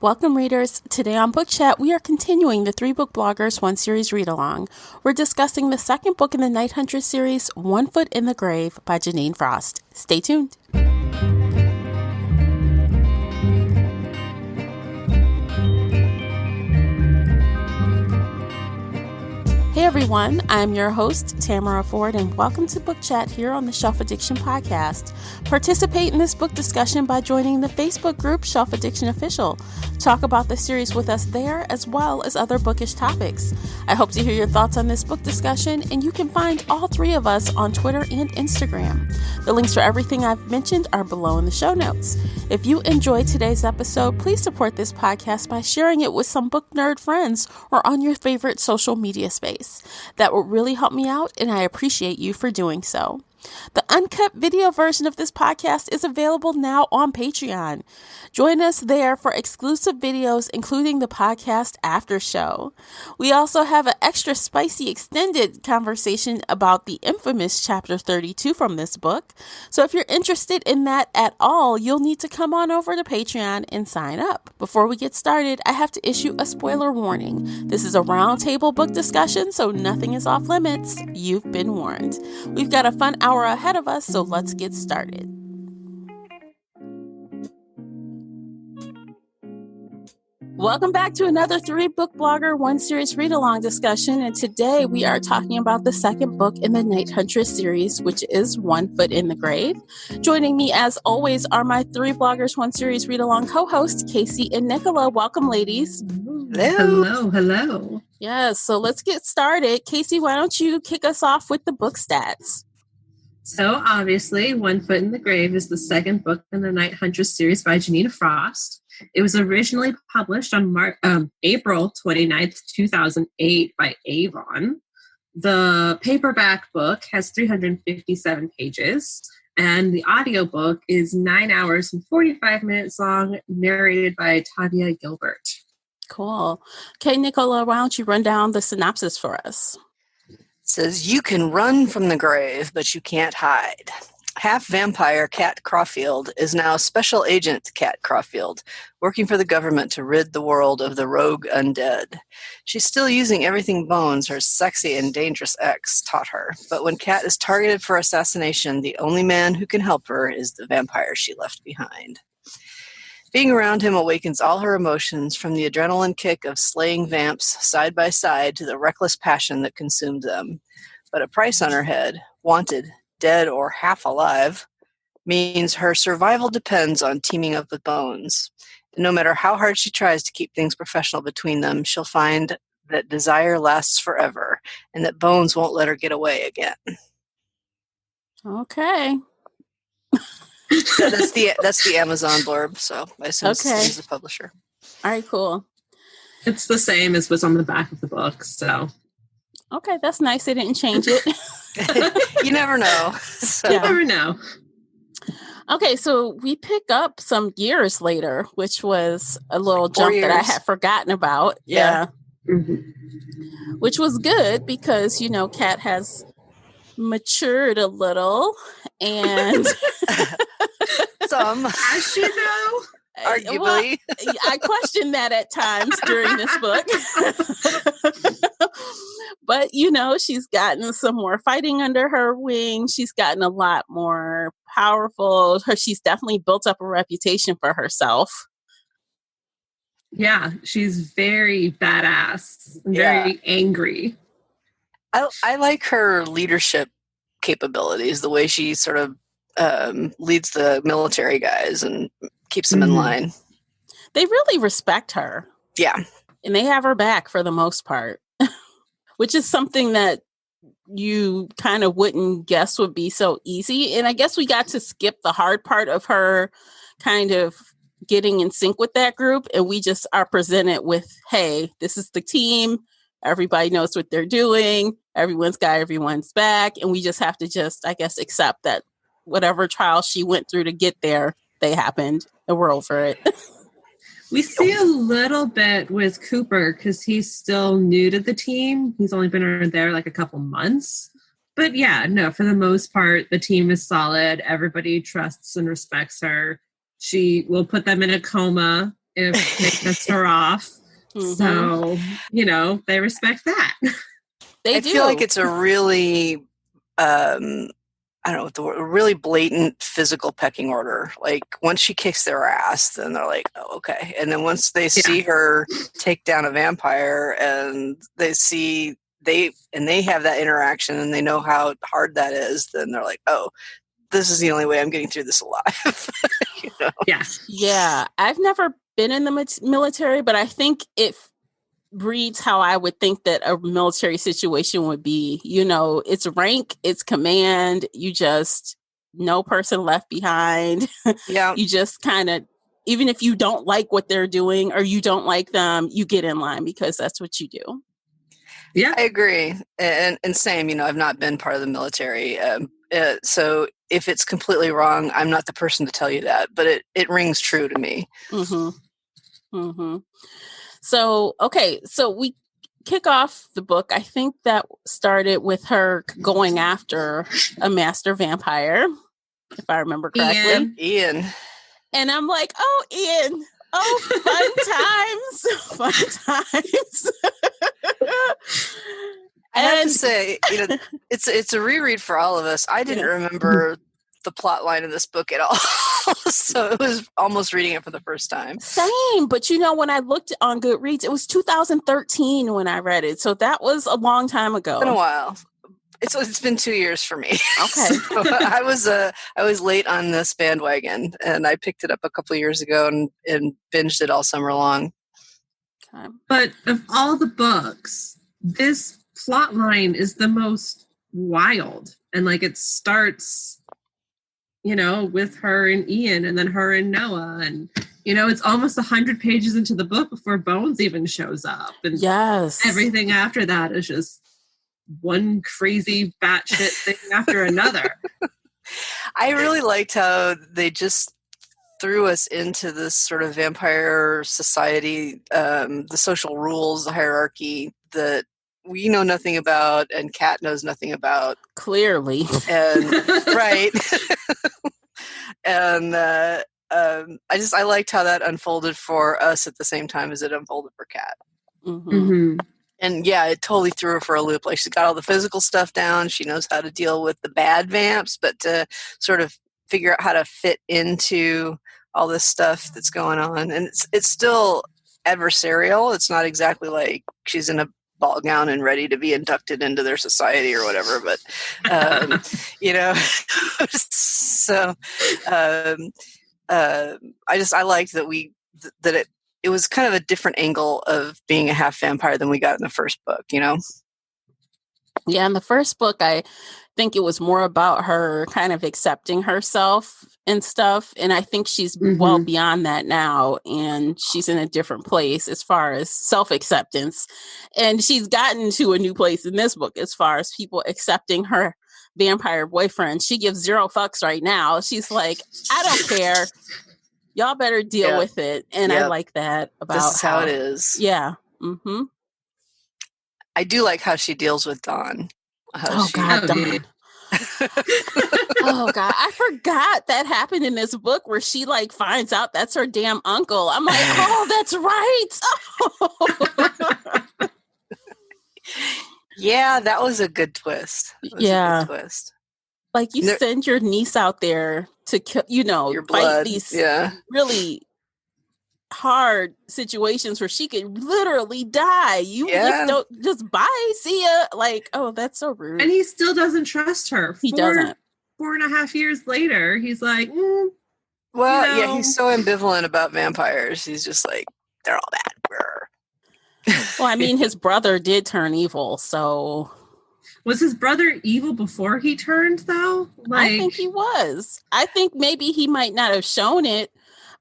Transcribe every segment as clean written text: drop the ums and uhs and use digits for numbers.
Welcome, readers. Today on Book Chat, we are continuing the 3 Book Bloggers, One Series read-along. We're discussing the second book in the Night Huntress series, One Foot in the Grave by Janine Frost. Stay tuned. Hey everyone, I'm your host, Tamara Ford, and welcome to Book Chat here on the Shelf Addiction Podcast. Participate in this book discussion by joining the Facebook group Shelf Addiction Official. Talk about the series with us there, as well as other bookish topics. I hope to hear your thoughts on this book discussion, and you can find all 3 of us on Twitter and Instagram. The links for everything I've mentioned are below in the show notes. If you enjoyed today's episode, please support this podcast by sharing it with some book nerd friends or on your favorite social media space. That will really help me out, and I appreciate you for doing so. The uncut video version of this podcast is available now on Patreon. Join us there for exclusive videos, including the podcast after show. We also have an extra spicy extended conversation about the infamous chapter 32 from this book. So if you're interested in that at all, you'll need to come on over to Patreon and sign up. Before we get started, I have to issue a spoiler warning. This is a roundtable book discussion, so nothing is off limits. You've been warned. We've got a fun hour ahead of us, so let's get started. Welcome back to another 3 Book Blogger, One Series read-along discussion, and today we are talking about the second book in the Night Huntress series, which is One Foot in the Grave. Joining me, as always, are my 3 Bloggers, One Series read-along co-hosts, Casey and Nicola. Welcome, ladies. Hello. Yes, so let's get started. Casey, why don't you kick us off with the book stats? So obviously, One Foot in the Grave is the second book in the Night Huntress series by Janine Frost. It was originally published on April 29th, 2008 by Avon. The paperback book has 357 pages, and the audiobook is 9 hours and 45 minutes long, narrated by Tavia Gilbert. Cool. Okay, Nicola, why don't you run down the synopsis for us? It says, you can run from the grave, but you can't hide. Half-vampire Kat Caulfield is now Special Agent Kat Caulfield, working for the government to rid the world of the rogue undead. She's still using everything Bones, her sexy and dangerous ex, taught her. But when Kat is targeted for assassination, the only man who can help her is the vampire she left behind. Being around him awakens all her emotions, from the adrenaline kick of slaying vamps side by side to the reckless passion that consumed them. But a price on her head, wanted, dead or half alive, means her survival depends on teaming up with Bones. And no matter how hard she tries to keep things professional between them, she'll find that desire lasts forever and that Bones won't let her get away again. Okay. That's the Amazon blurb, so I assume it's the publisher. All right, cool. It's the same as what's on the back of the book, so. Okay, that's nice. They didn't change it. You never know. So. You never know. Okay, so we pick up some years later, which was a little jump that I had forgotten about. Yeah. Mm-hmm. Which was good because, Kat has matured a little and some, as you know, arguably. Well, I question that at times during this book. But, she's gotten some more fighting under her wing. She's gotten a lot more powerful. She's definitely built up a reputation for herself. Yeah, she's very badass, very angry. I like her leadership capabilities, the way she sort of leads the military guys and keeps them in line. They really respect her. Yeah. And they have her back for the most part, which is something that you kind of wouldn't guess would be so easy. And I guess we got to skip the hard part of her kind of getting in sync with that group. And we just are presented with, hey, this is the team. Everybody knows what they're doing. Everyone's got everyone's back. And we just have to accept that whatever trial she went through to get there, they happened and we're over it. We see a little bit with Cooper because he's still new to the team. He's only been there like a couple months. But yeah, no, for the most part, the team is solid. Everybody trusts and respects her. She will put them in a coma if they piss her off. So, they respect that. I feel like it's a really, I don't know what the word, really blatant physical pecking order. Like once she kicks their ass, then they're like, oh, okay. And then once they see her take down a vampire and they have that interaction and they know how hard that is, then they're like, oh, this is the only way I'm getting through this alive. Yeah. I've never been in the military, but I think it reads how I would think that a military situation would be. It's rank, it's command, no person left behind. Yeah. You just kind of, even if you don't like what they're doing or you don't like them, you get in line because that's what you do. Yeah, I agree. And same, I've not been part of the military. So if it's completely wrong, I'm not the person to tell you that, but it rings true to me. Mm-hmm. Mm-hmm. So we kick off the book. I think that started with her going after a master vampire, if I remember correctly. Ian. And I'm like, oh, Ian. Oh, fun times. I have to say, it's a reread for all of us. I didn't remember the plot line of this book at all. So it was almost reading it for the first time. Same, but when I looked on Goodreads, it was 2013 when I read it. So that was a long time ago. It's been a while. It's been 2 years for me. Okay. So I was late on this bandwagon, and I picked it up a couple of years ago and binged it all summer long. Okay. But of all the books, this plot line is the most wild, and it starts with her and Ian and then her and Noah, and it's almost 100 pages into the book before Bones even shows up, and everything after that is just one crazy batshit thing after another. I really liked how they just threw us into this sort of vampire society, the social rules, the hierarchy that we know nothing about and Kat knows nothing about. Clearly. And right. And I liked how that unfolded for us at the same time as it unfolded for Kat. Mm-hmm. Mm-hmm. And yeah, it totally threw her for a loop. Like she's got all the physical stuff down. She knows how to deal with the bad vamps, but to sort of figure out how to fit into all this stuff that's going on. And it's still adversarial. It's not exactly like she's in a ball gown and ready to be inducted into their society or whatever, but so I liked that it was kind of a different angle of being a half vampire than we got in the first book. Yeah, in the first book, I think it was more about her kind of accepting herself and stuff. And I think she's well beyond that now. And she's in a different place as far as self-acceptance. And she's gotten to a new place in this book as far as people accepting her vampire boyfriend. She gives zero fucks right now. She's like, I don't care. Y'all better deal with it. And I like that about this is how it is. Yeah. Mm-hmm. I do like how she deals with Dawn. Dawn. Oh God, I forgot that happened in this book where she finds out that's her damn uncle. I'm like, oh, that's right. Yeah, that was a good twist. A good twist. Like you send your niece out there to kill, your fight blood. These really hard situations where she could literally die. You just bye, see ya. Like, oh, that's so rude. And he still doesn't trust her. He doesn't. 4.5 years later, he's like, he's so ambivalent about vampires. He's just like, they're all bad. Well, I mean, his brother did turn evil, so. Was his brother evil before he turned, though? I think he was. I think maybe he might not have shown it,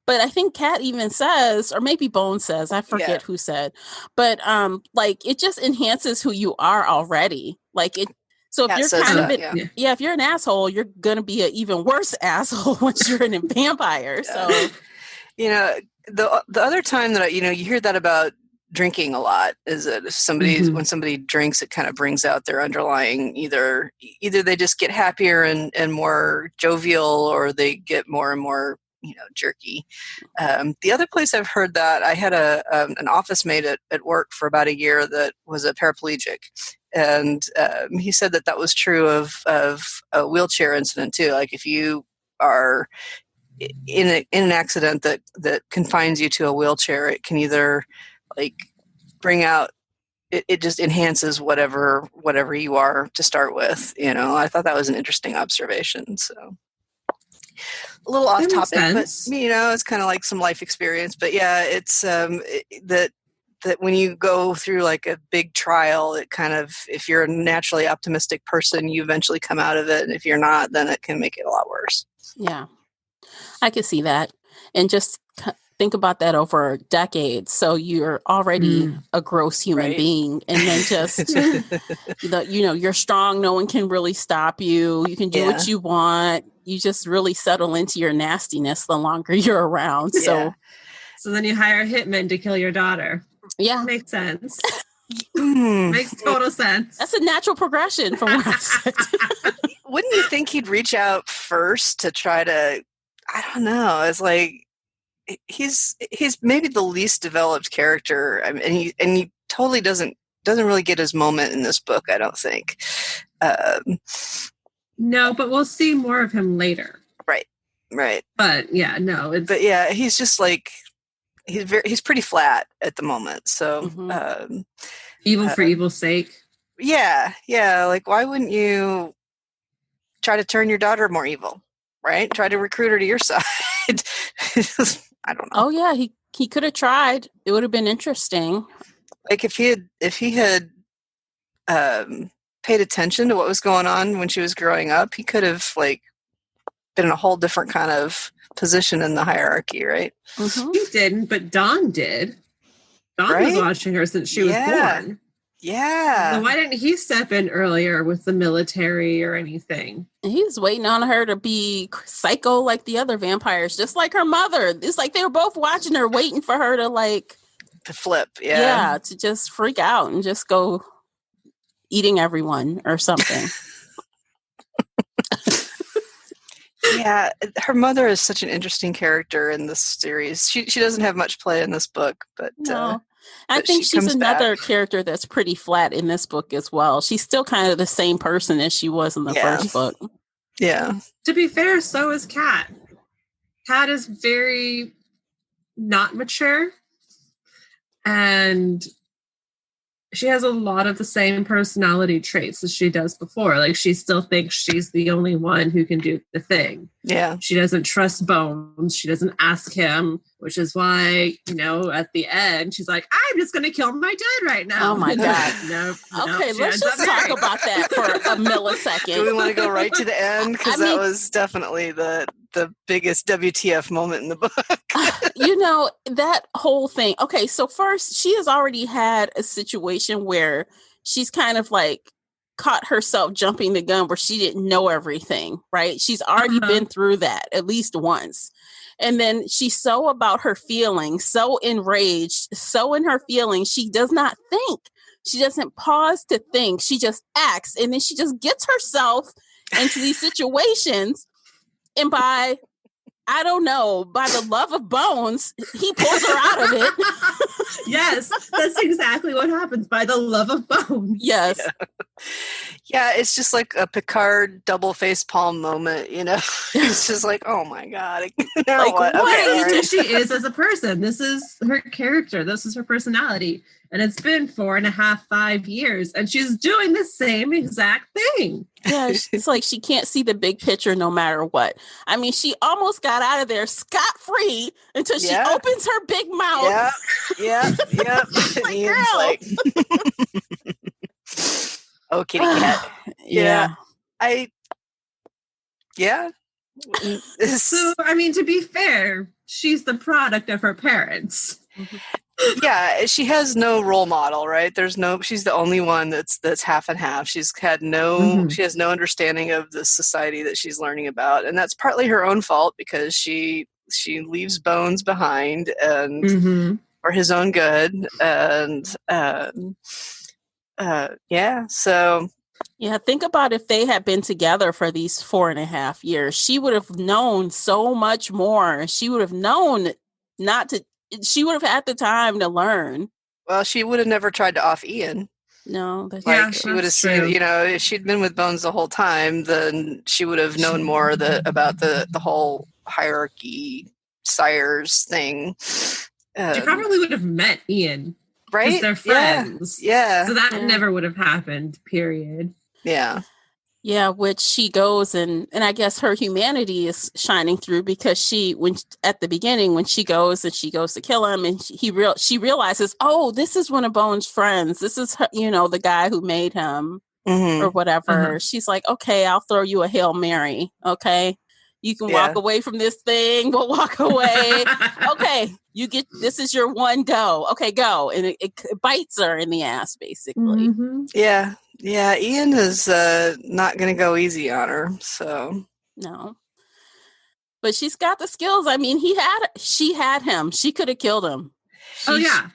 but I think Kat even says, or maybe Bone says, I forget who said, but it just enhances who you are already. So if you're kind of if you're an asshole, you're gonna be an even worse asshole once you're a vampire. So, the other time that you hear that about drinking a lot is that if when somebody drinks, it kind of brings out their underlying either they just get happier and more jovial, or they get more and more jerky. The other place I've heard that, I had an office mate at work for about a year that was a paraplegic, and he said that was true of a wheelchair incident too. Like if you are in an accident that confines you to a wheelchair, it can either like bring out, it just enhances whatever you are to start with. I thought that was an interesting observation. So a little off topic, but it's kind of like some life experience. But yeah, it's that when you go through like a big trial, it kind of, if you're a naturally optimistic person, you eventually come out of it, and if you're not, then it can make it a lot worse. Yeah, I can see that. And just think about that over decades. So you're already a gross human being, and then just you're strong. No one can really stop you. You can do what you want. You just really settle into your nastiness the longer you're around. So then you hire a hitman to kill your daughter. Yeah, makes sense. Makes total sense. That's a natural progression from what I said. Wouldn't you think he'd reach out first to try to? I don't know. It's like he's maybe the least developed character, and he totally doesn't really get his moment in this book, I don't think. No, but we'll see more of him later. Right. But yeah, no. He's just like he's pretty flat at the moment. So evil for evil's sake. Yeah. Like, why wouldn't you try to turn your daughter more evil? Right? Try to recruit her to your side. I don't know. Oh yeah, he could have tried. It would have been interesting. Like if he had paid attention to what was going on when she was growing up, he could have like been in a whole different kind of position in the hierarchy, right? Mm-hmm. He didn't, but Dawn did. Dawn was watching her since she was born. Yeah. So why didn't he step in earlier with the military or anything? He's waiting on her to be psycho like the other vampires, just like her mother. It's like they were both watching her, waiting for her to flip. Yeah, to just freak out and just go eating everyone or something. Yeah, her mother is such an interesting character in this series. She doesn't have much play in this book, but no. I think she's another character that's pretty flat in this book as well. She's still kind of the same person as she was in the first book. Yeah. To be fair, so is Kat. Kat is very not mature, and she has a lot of the same personality traits as she does before. Like, she still thinks she's the only one who can do the thing. Yeah. She doesn't trust Bones. She doesn't ask him, which is why, at the end, she's like, I'm just going to kill my dad right now. Oh, my God. Okay, let's just talk about that for a millisecond. Do we want to go right to the end? Because that was definitely the biggest WTF moment in the book. That whole thing. Okay, so first, she has already had a situation where she's kind of like caught herself jumping the gun where she didn't know everything, right? She's already been through that at least once. And then she's so about her feelings, so enraged, so in her feelings, she does not think. She doesn't pause to think. She just acts. And then she just gets herself into these situations. And by the love of Bones, he pulls her out of it. Yes, that's exactly what happens, by the love of Bones. Yes. Yeah, it's just like a Picard double face palm moment, It's just like, oh my God. Now what? Okay, she is as a person. This is her character. This is her personality. And it's been 4.5, 5 years, and she's doing the same exact thing. Yeah, it's like she can't see the big picture no matter what. I mean, she almost got out of there scot-free until she opens her big mouth. Yeah. Like, Ian's girl. like, oh, kitty cat. So, I mean, to be fair, she's the product of her parents. Yeah, she has no role model, right? She's the only one that's half and half. She has no understanding of the society that she's learning about. And that's partly her own fault because she leaves Bones behind and for his own good. And so Yeah, think about if they had been together for these 4.5 years. She would have known so much more. She would have known not to, she would have had the time to learn. Well, she would have never tried to off Ian. No, that's Like, Yeah, she would have that's seen, true. you know, if she'd been with Bones the whole time, then she would have known more about the whole hierarchy sires thing. She probably would have met Ian. Right? Because they're friends. Yeah. So that never would have happened, period. Yeah. Yeah, which she goes and I guess her humanity is shining through because at the beginning when she goes to kill him and she realizes, oh, this is one of Bones' friends. This is her, the guy who made him or whatever. Uh-huh. She's like, okay, I'll throw you a Hail Mary. Okay. You can walk away from this thing. We'll walk away. Okay. This is your one go. Okay, go. And it bites her in the ass, basically. Mm-hmm. Yeah. Yeah. Ian is not going to go easy on her. So. No. But she's got the skills. I mean, she had him. She could have killed him.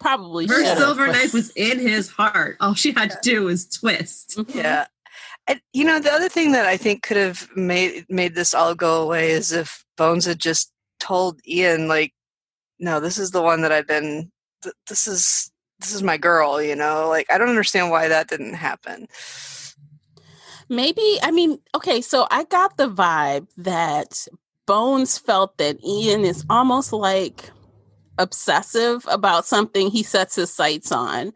Probably her silver knife was in his heart. All she had to do was twist. Mm-hmm. Yeah. The other thing that I think could have made this all go away is if Bones had just told Ian, like, no, this is the one that I've been, this is my girl, like, I don't understand why that didn't happen. Maybe, I mean, okay, so I got the vibe that Bones felt that Ian is almost like obsessive about something he sets his sights on.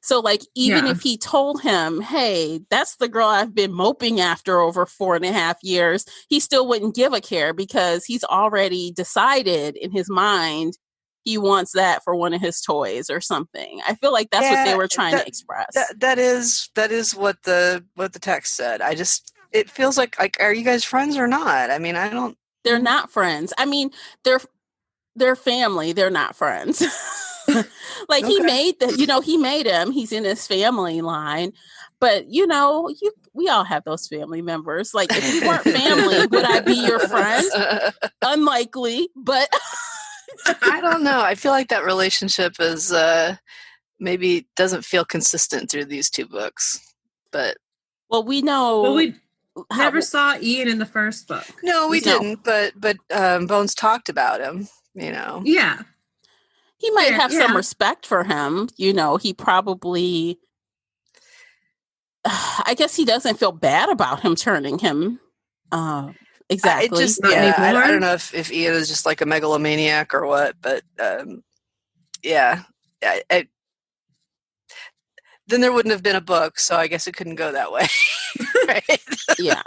So, like, even if he told him, hey, that's the girl I've been moping after over 4.5 years, he still wouldn't give a care because he's already decided in his mind he wants that for one of his toys or something. I feel like that's what they were trying to express. That is what the text said. It feels like, are you guys friends or not? I mean, I don't. They're not friends. I mean, they're family. They're not friends. Like he made him. He's in his family line, but we all have those family members. Like if we weren't family, would I be your friend? Unlikely, but I don't know. I feel like that relationship is maybe doesn't feel consistent through these two books. But we know. Well, we never saw Ian in the first book. No, we didn't. But Bones talked about him. Yeah. He might have some respect for him. He probably, I guess he doesn't feel bad about him turning him. Exactly. I don't know if Ian is just like a megalomaniac or what, but then there wouldn't have been a book, so I guess it couldn't go that way. Right? Yeah.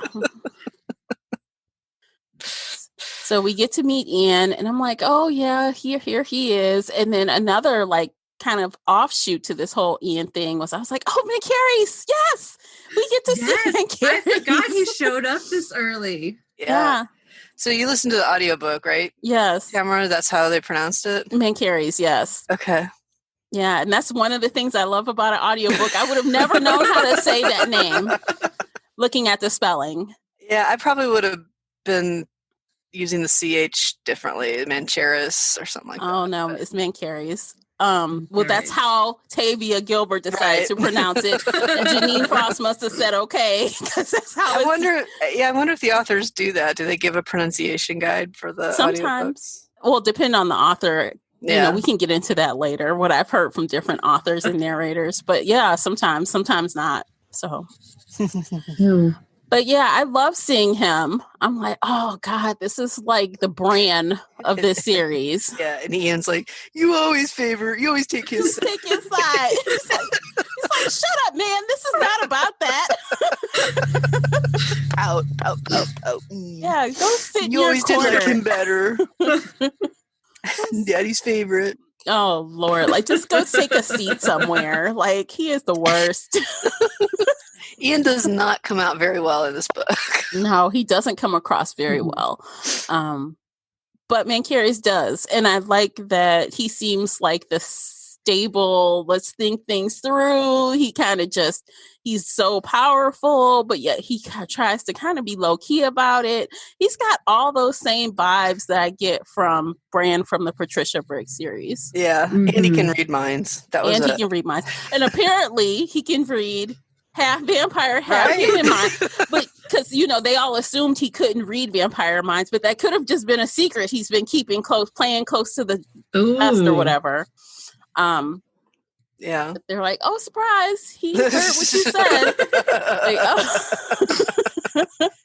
So we get to meet Ian, and I'm like, oh yeah, here he is. And then another like kind of offshoot to this whole Ian thing was I was like, oh, Mancarys, yes, we get to see Mancarys. I forgot he showed up this early. Yeah. So you listened to the audiobook, right? Yes. Tamara, that's how they pronounced it? Mancarys, yes. Okay. Yeah, and that's one of the things I love about an audiobook. I would have never known how to say that name looking at the spelling. Yeah, I probably would have been using the CH differently, Mancharis or something like that. Oh, no, it's Mancarys. Well, that's how Tavia Gilbert decided to pronounce it. And Janine Frost must have said, okay, because that's how I wonder if the authors do that. Do they give a pronunciation guide for the sometimes? audiobooks? Well, depend on the author. Yeah. We can get into that later, what I've heard from different authors and narrators. But yeah, sometimes not. So. But yeah, I love seeing him. I'm like, oh God, this is like the brand of this series. Yeah, and Ian's like, you always take his side. Take his side. He's like, shut up, man. This is not about that. Pout. Yeah, go sit in you your always corner. did like him better. Daddy's favorite. Oh Lord, like just go take a seat somewhere. Like he is the worst. Ian does not come out very well in this book. No, he doesn't come across very well. But Mancarys does. And I like that he seems like the stable, let's think things through. He kind of he's so powerful, but yet he tries to kind of be low key about it. He's got all those same vibes that I get from Bran from the Patricia Briggs series. Yeah. And he can read minds. He can read minds. And apparently he can read half vampire, half human mind. But because, they all assumed he couldn't read vampire minds, but that could have just been a secret he's been keeping close, playing close to the vest or whatever. Yeah. But they're like, oh, surprise, he heard what you said. Like,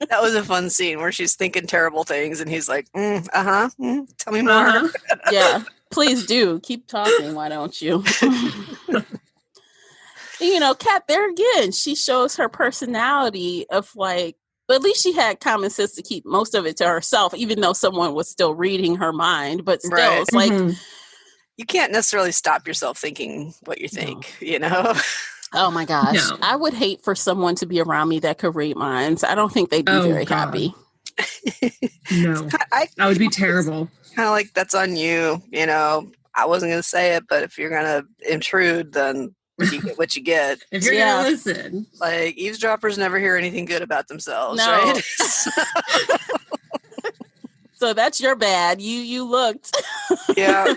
That was a fun scene where she's thinking terrible things and he's like, tell me more. Yeah, please do. Keep talking, why don't you? Kat, there again, she shows her personality of like, but at least she had common sense to keep most of it to herself, even though someone was still reading her mind. But still, it's like, you can't necessarily stop yourself thinking what you think, Oh my gosh. No. I would hate for someone to be around me that could read minds. I don't think they'd be very happy. No. That would be terrible. Kind of like, that's on you. I wasn't going to say it, but if you're going to intrude, then you get what you get. If you're going to listen. Like, eavesdroppers never hear anything good about themselves, right? So that's your bad. You looked. Yeah.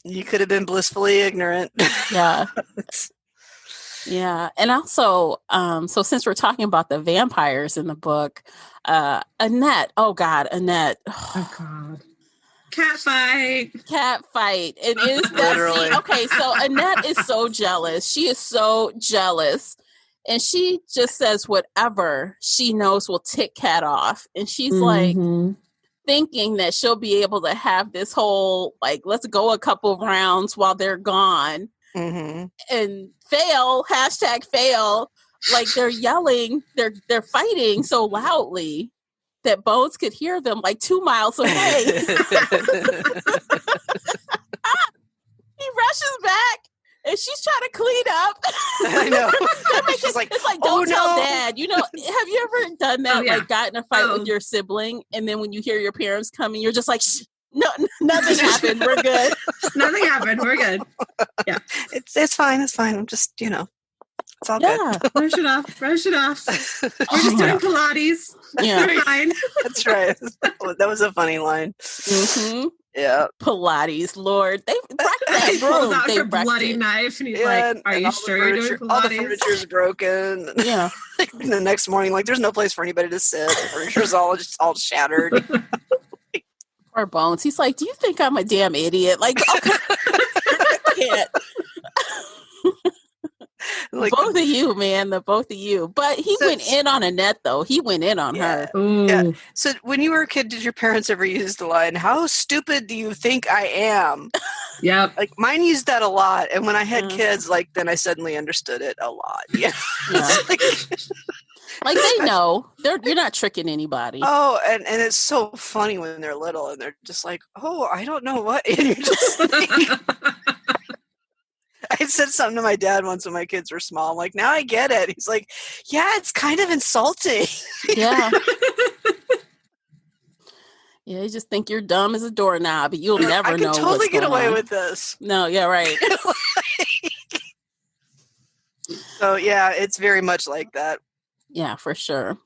You could have been blissfully ignorant. Yeah. Yeah. And also, so since we're talking about the vampires in the book, Annette. Oh God, Annette. Oh God. Cat fight. And is that okay, so Annette is so jealous. She is so jealous. And she just says whatever she knows will tick Kat off. And she's like thinking that she'll be able to have this whole, like, let's go a couple rounds while they're gone. And fail, #fail. Like, they're yelling, they're fighting so loudly that Bones could hear them like 2 miles away. He rushes back. And she's trying to clean up. I know. It's like, don't tell Dad. Have you ever done that? Like, got in a fight with your sibling, and then when you hear your parents coming, you're just like, shh, no, nothing happened. We're good. Nothing happened. We're good. Yeah, it's fine. It's fine. I'm just, it's all good. Brush it off. We're just doing Pilates. Yeah, we're fine. That's right. That was a funny line. Yeah, Pilates, Lord, they wrecked that room. They out her bloody knife, and he's like, "Are you sure you're doing Pilates?" All the furniture's broken. Yeah. The next morning, like, there's no place for anybody to sit. The furniture's all shattered. Poor Bones. He's like, "Do you think I'm a damn idiot?" Like, okay. I can't. Like, both of you, man, the both of you. But he went in on Annette, though. He went in on her. Yeah. So when you were a kid, did your parents ever use the line, "How stupid do you think I am?" Yep. Like, mine used that a lot. And when I had kids, like, then I suddenly understood it a lot. Yeah. Like, they know. You're not tricking anybody. Oh, and it's so funny when they're little and they're just like, "Oh, I don't know what." And you're just like... I said something to my dad once when my kids were small. I'm like, now I get it. He's like, yeah, it's kind of insulting. Yeah. Yeah, you just think you're dumb as a doorknob, but you'll never know. I can totally get away on. with this. No, yeah, right. So, yeah, it's very much like that. Yeah, for sure.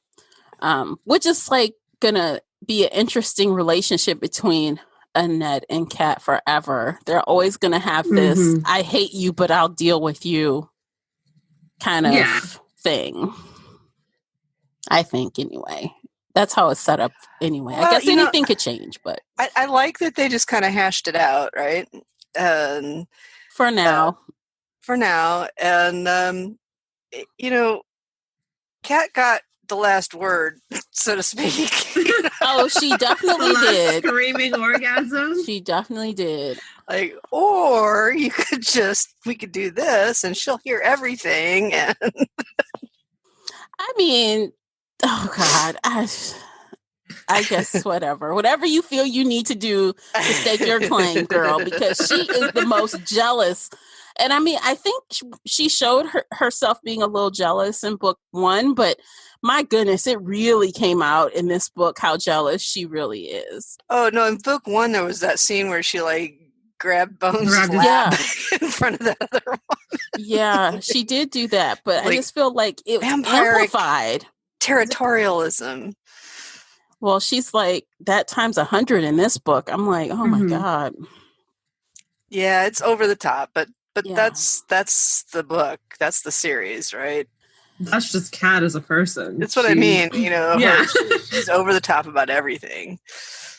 Which is like gonna be an interesting relationship between Annette and Kat forever. They're always going to have this I hate you, but I'll deal with you kind of thing. I think, anyway. That's how it's set up anyway. Well, I guess anything could change, but... I like that they just kind of hashed it out, right? For now. And, Kat got the last word, so to speak. Oh, she definitely did. Screaming orgasm. She definitely did. Like, or we could do this and she'll hear everything. And I mean, oh God, I guess whatever you feel you need to do to stake your claim, girl, because she is the most jealous. And I mean, I think she showed herself being a little jealous in book 1, but my goodness, it really came out in this book how jealous she really is. Oh, no, in book 1, there was that scene where she, like, grabbed Bones' lap in front of the other one. Yeah, she did do that, but like, I just feel like it was amplified. Territorialism. Well, she's like, that times 100 in this book. I'm like, oh my God. Yeah, it's over the top, but But that's the book. That's the series, right? That's just Kat as a person. That's what I mean. You know, Yeah. she's over the top about everything.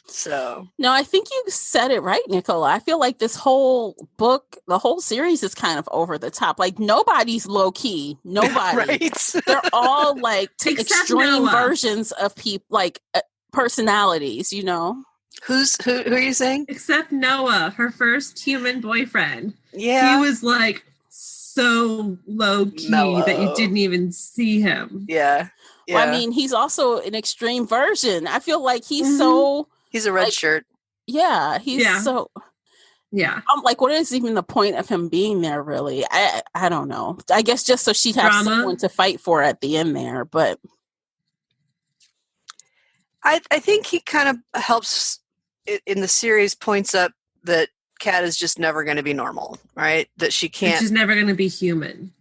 So no, I think you said it right, Nicola. I feel like this whole book, the whole series is kind of over the top. Like nobody's low key. Nobody. right. They're all like Except extreme Noah. versions of people, like personalities, you know? Who are you saying? Except Noah, her first human boyfriend. Yeah. He was like so low key that you didn't even see him. Yeah. Well, I mean, he's also an extreme version. I feel like he's so... He's a red shirt. Yeah, he's so... Yeah. I'm like, what is even the point of him being there, really? I don't know. I guess just so she'd have someone to fight for at the end there, but... I think he kind of helps in the series, points up that Kat is just never going to be normal, right? That she can't... She's never going to be human.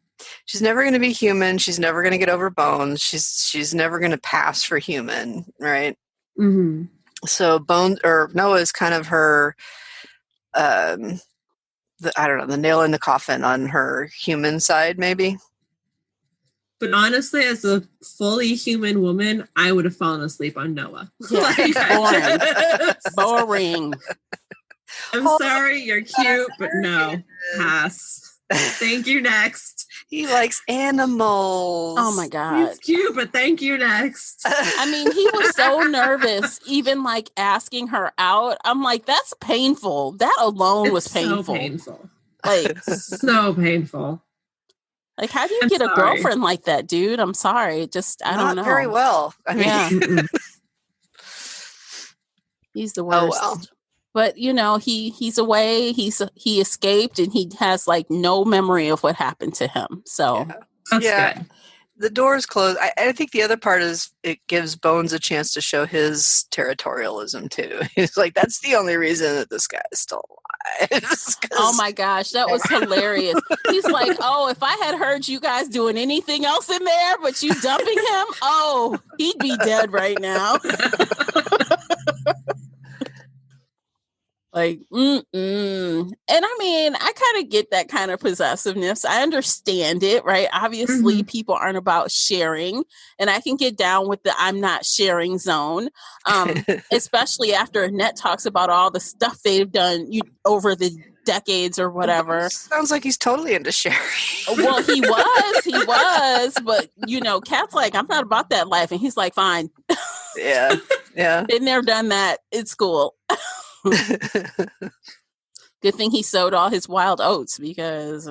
She's never going to be human. She's never going to get over Bones. She's never going to pass for human, right? Mm-hmm. So Noah is kind of her, I don't know, the nail in the coffin on her human side, maybe. But honestly, as a fully human woman, I would have fallen asleep on Noah. Yeah, boring. I'm sorry, you're cute, but no, pass. Thank you, next. He likes animals. Oh my God. He's cute, but thank you, next. I mean, he was so nervous, even like asking her out. I'm like, that's painful. That alone was painful. So painful. Like, so painful. Like, how do you get a girlfriend like that, dude? I'm sorry. Just, I don't know. Not very well. I mean, he's the worst. Oh, well. But, you know, he's away. He escaped, and he has like no memory of what happened to him. So That's good. The door's closed. I think the other part is it gives Bones a chance to show his territorialism too. He's like, that's the only reason that this guy is still alive. Oh my gosh, that was hilarious. He's like, oh, if I had heard you guys doing anything else in there but you dumping him, oh, he'd be dead right now. Like, And I mean, I kind of get that kind of possessiveness. I understand it, right? Obviously, people aren't about sharing, and I can get down with the I'm not sharing zone, especially after Annette talks about all the stuff they've done over the decades or whatever. Sounds like he's totally into sharing. Well, he was, but, you know, Kat's like, I'm not about that life, and he's like, fine. Yeah. Been there, done that. It's cool. Good thing he sowed all his wild oats because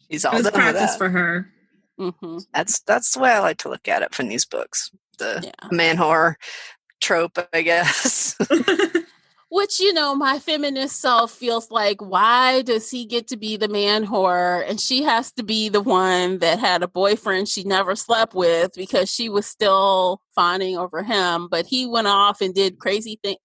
he's all it was done practice with that. for her. Mm-hmm. That's the way I like to look at it from these books. The man whore trope, I guess. Which, you know, my feminist self feels like, why does he get to be the man whore and she has to be the one that had a boyfriend she never slept with because she was still fawning over him? But he went off and did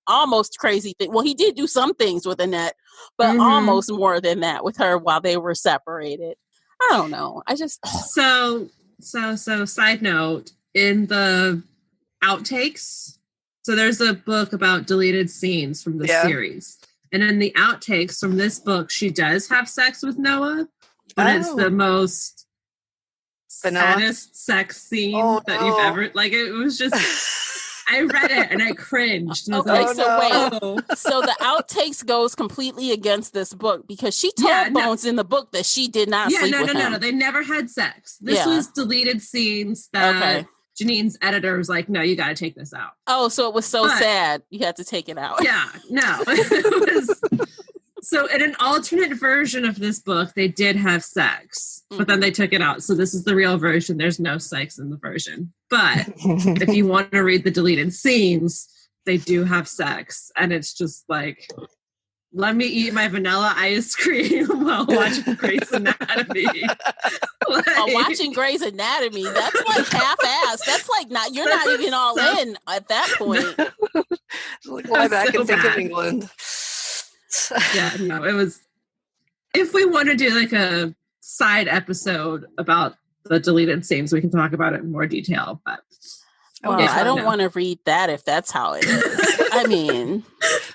almost crazy things. Well, he did do some things with Annette, but almost more than that with her while they were separated. I don't know. I just... So side note, in the outtakes... So there's a book about deleted scenes from the series. And in the outtakes from this book, she does have sex with Noah, but it's the most saddest sex scene that you've ever... Like, it was just... I read it and I cringed. And okay, I was like, wait. So the outtakes goes completely against this book because she told Bones in the book that she did not sleep with him. No. They never had sex. This was deleted scenes that... Janine's editor was like, no, you got to take this out. Oh, so it was sad. You had to take it out. Yeah, no. It was, so in an alternate version of this book, they did have sex, but then they took it out. So this is the real version. There's no sex in the version. But if you want to read the deleted scenes, they do have sex. And it's just like, let me eat my vanilla ice cream while watching Grey's Anatomy. While watching Grey's Anatomy, that's like half-assed. That's like you're not even all in at that point. Like, lie back and think of England. It was... If we want to do like a side episode about the deleted scenes, we can talk about it in more detail. But I don't want to read that if that's how it is. I mean,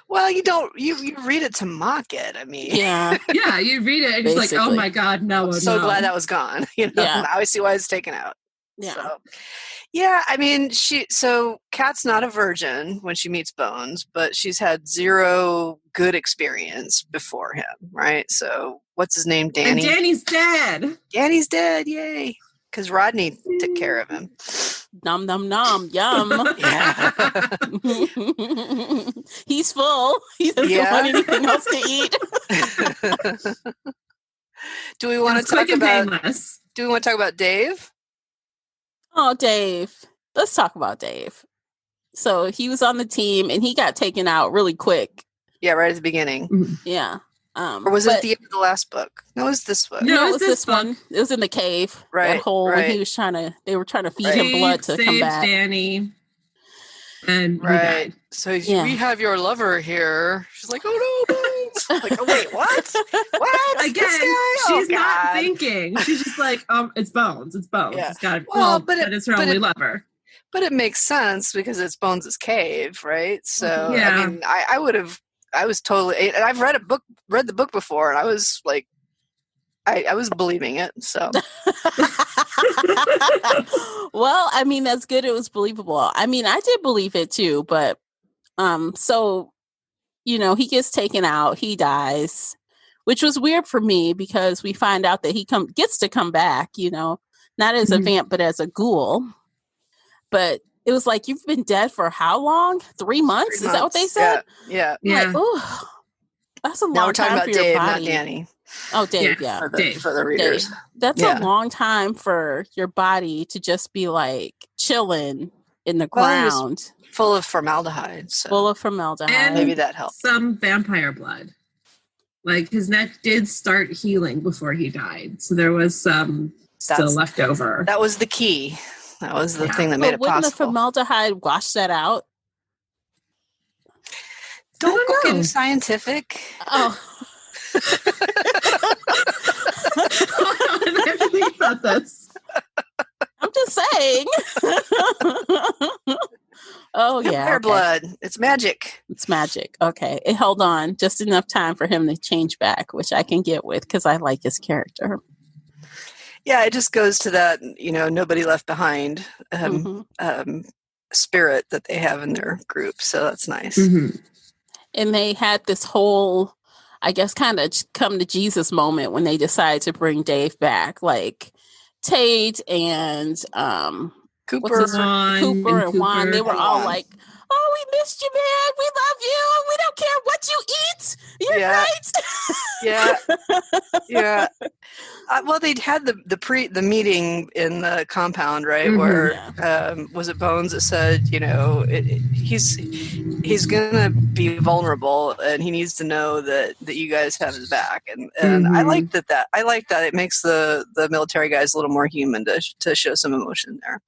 well, you read it to mock it. I mean, yeah. Yeah, you read it and it's like, oh Basically. my God, no, I'm so no. glad that was gone. You know, Yeah. now I see why it's taken out. Yeah. So, yeah, I mean, so Kat's not a virgin when she meets Bones, but she's had zero good experience before him, right? So, what's his name? Danny. And Danny's dead. Danny's dead, yay! Because Rodney took care of him. Nom nom nom, yum. Yeah. He's full. He doesn't want anything else to eat. Do we want to talk about? Do we want to talk about Dave? Oh, Dave. Let's talk about Dave. So he was on the team and he got taken out really quick. Yeah, right at the beginning. Mm-hmm. Yeah. Or was it the end of the last book? No, it was this book. No, it was this one. It was in the cave. Right. That hole when he was they were trying to feed him blood to come back. Danny. And he right. died. So we have your lover here. She's like, oh no, Bones. Like, oh wait, what? What? Again, she's not thinking. She's just like, it's Bones. It's Bones. Yeah. It's got to. But it's her only lover. But it makes sense because it's Bones' cave, right? So yeah. I mean, I was totally. And I've read the book before, and I was like, I was believing it. So. Well, I mean, that's good. It was believable. I mean, I did believe it too, but so he gets taken out, he dies, which was weird for me because we find out that he gets to come back, not as a vamp but as a ghoul. But it was like, you've been dead for how long? 3 months? Is that what they said? Yeah. Like, ooh, that's a long time. Now we're talking about for your Dave, body. not Danny. Oh, Dave, yeah. For the readers. Dave. That's a long time for your body to just be like chilling in the ground. Full of formaldehyde. So. Full of formaldehyde. And maybe that helped. Some vampire blood. Like his neck did start healing before he died. So there was some still left over. That was the key. That was the thing that made it possible. Wouldn't the formaldehyde wash that out? Don't go getting scientific. Oh. I have to think about this. I'm just saying. Oh, yeah. Vampire blood. It's magic. It's magic. Okay. It held on just enough time for him to change back, which I can get with because I like his character. Yeah, it just goes to that, nobody left behind spirit that they have in their group. So that's nice. Mm-hmm. And they had this whole, I guess, kind of come to Jesus moment when they decided to bring Dave back. Like Tate and Cooper and Juan. They were all like, "Oh, we missed you, man. We love you. We don't care what you eat. You're great." Yeah. Well, they'd had the meeting in the compound, right? Mm-hmm. Where was it Bones that said, he's gonna be vulnerable, and he needs to know that you guys have his back, and I like that. I like that. It makes the military guys a little more human to show some emotion there.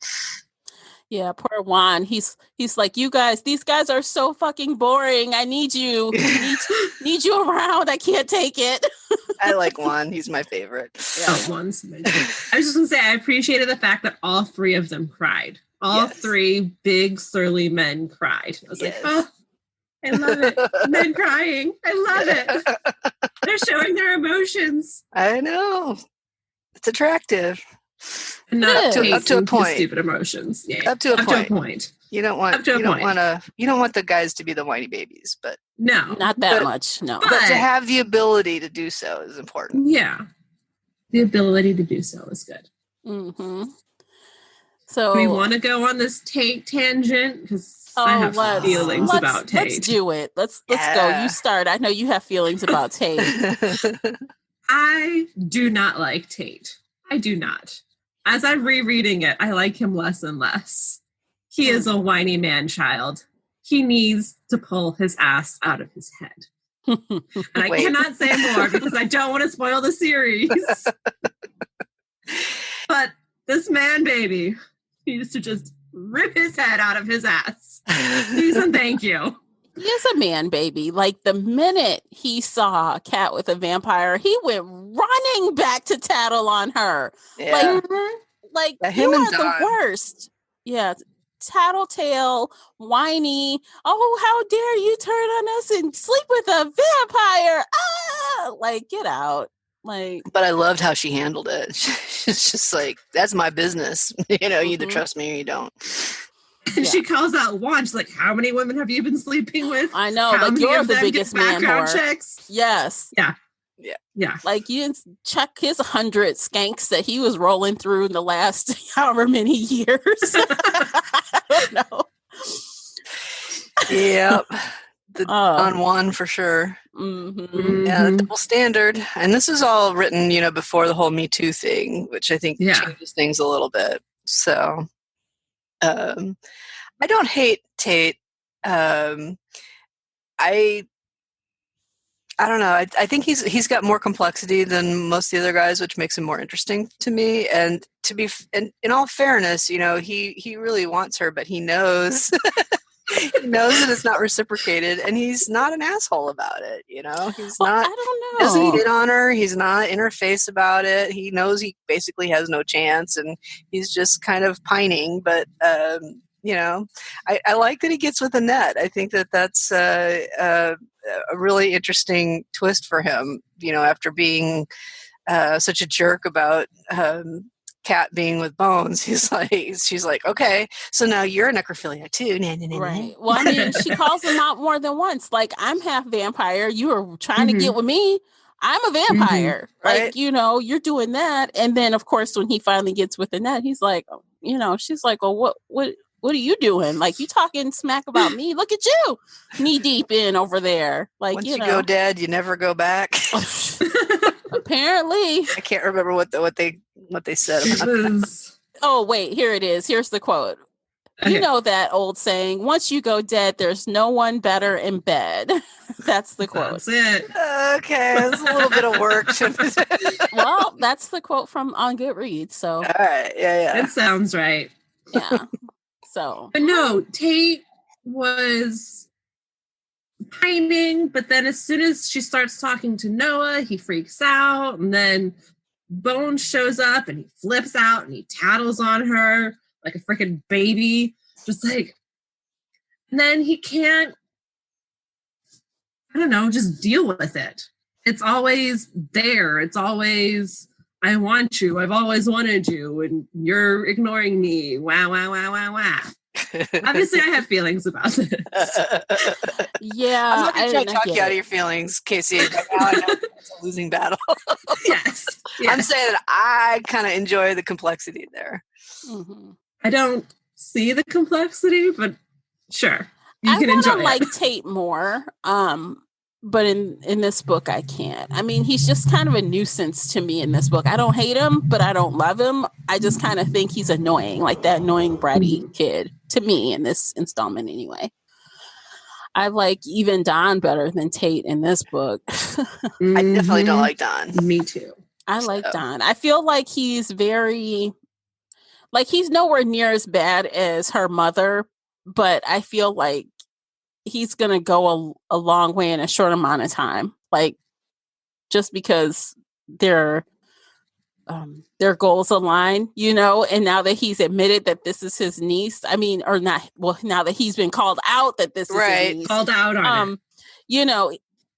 Yeah, poor Juan. He's like, you guys, these guys are so fucking boring. I need you. Need you around. I can't take it. I like Juan. He's my favorite. Yeah, Juan's amazing. I was just going to say, I appreciated the fact that all three of them cried. All three big, surly men cried. I was like, oh, I love it. Men crying. I love it. They're showing their emotions. I know. It's attractive. Not up to a point. Stupid emotions. Yeah. Up to a point. You don't want the guys to be the whiny babies, but not that much. No, but to have the ability to do so is important. Yeah, the ability to do so is good. Mm-hmm. So we want to go on this Tate tangent because I have feelings about Tate. Let's do it. Let's go. You start. I know you have feelings about Tate. I do not like Tate. I do not. As I'm rereading it, I like him less and less. He is a whiny man-child. He needs to pull his ass out of his head. And I cannot say more because I don't want to spoil the series. But this man baby needs to just rip his head out of his ass. Please and thank you. He is a man baby. Like the minute he saw a cat with a vampire, he went running back to tattle on her. Yeah. Like you are the worst. Yeah. tattletale, whiny, oh, how dare you turn on us and sleep with a vampire? Ah, like, get out. Like, but I loved how she handled it. She's just like, that's my business. You know, you either trust me or you don't. And she calls out Juan. She's like, how many women have you been sleeping with? I know, how like, many you're of the them biggest get background man whore. checks? Yes. Yeah. Like, you didn't check his 100 skanks that he was rolling through in the last however many years. I don't know. Yep. The Don Juan for sure. Yeah, the double standard. And this is all written, you know, before the whole Me Too thing, which I think changes things a little bit. So I don't hate Tate. I don't know. I think he's got more complexity than most of the other guys, which makes him more interesting to me. And to be in all fairness, you know, he really wants her, but he knows he knows that it's not reciprocated, and he's not an asshole about it. You know, he's not. I don't know. Doesn't hit on her. He's not in her face about it. He knows he basically has no chance, and he's just kind of pining. But you know, I like that he gets with Annette. I think that's a really interesting twist for him. You know, after being such a jerk about Cat being with Bones, she's like, okay, so now you're a necrophiliac too. Right. Well, I mean, she calls him out more than once. Like, I'm half vampire. You are trying to get with me. I'm a vampire. Right. Like, you know, you're doing that. And then, of course, when he finally gets with Annette, he's like, you know, she's like, well, what are you doing? Like, you talking smack about me? Look at you, knee deep in over there. Like, once you know, go dead, you never go back. Apparently, I can't remember what they said about that. Oh, wait, here it is. Here's the quote. Okay. You know that old saying, once you go dead, there's no one better in bed. That's the quote. That's it. Okay, that's a little bit of work. Well, that's the quote from On Goodreads. So, all right, yeah. It sounds right. Yeah. So, but no, Tate was pining, but then as soon as she starts talking to Noah, he freaks out, and then Bones shows up and he flips out and he tattles on her like a freaking baby, just like, and then he can't, I don't know, just deal with it. It's always there. It's always, I want you. I've always wanted you, and you're ignoring me. Wow. Obviously, I have feelings about this. Yeah. I'm not going to try to talk you out of your feelings, Casey. But now I know it's a losing battle. Yes. I'm saying that I kind of enjoy the complexity there. Mm-hmm. I don't see the complexity, but sure. You can enjoy it. I like Tate more. But in this book, I can't. I mean, he's just kind of a nuisance to me in this book. I don't hate him, but I don't love him. I just kind of think he's annoying, like that annoying bratty kid to me in this installment anyway. I like even Don better than Tate in this book. I definitely don't like Don. Me too. I like Don. I feel like he's he's nowhere near as bad as her mother, but I feel like he's going to go a long way in a short amount of time. Like, just because their goals align, you know, and now that he's admitted that this is his niece, I mean, or not, well, now that he's been called out that this is his niece. Called out on it. You know,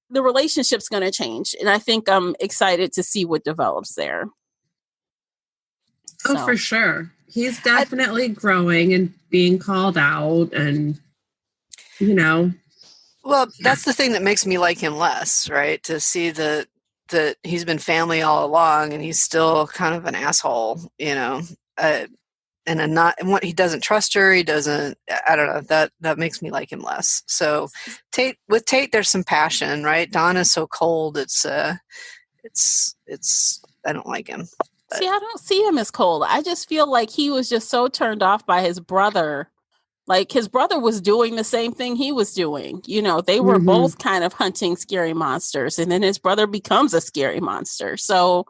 the relationship's going to change. And I think I'm excited to see what develops there. Oh, for sure. He's definitely growing and being called out, and you know. Well, that's the thing that makes me like him less, right? To see that he's been family all along and he's still kind of an asshole, you know. And what he doesn't trust her, he doesn't, I don't know, that makes me like him less. So with Tate there's some passion, right? Don is so cold, it's I don't like him. But. See, I don't see him as cold. I just feel like he was just so turned off by his brother. Like, his brother was doing the same thing he was doing. You know, they were both kind of hunting scary monsters, and then his brother becomes a scary monster. So,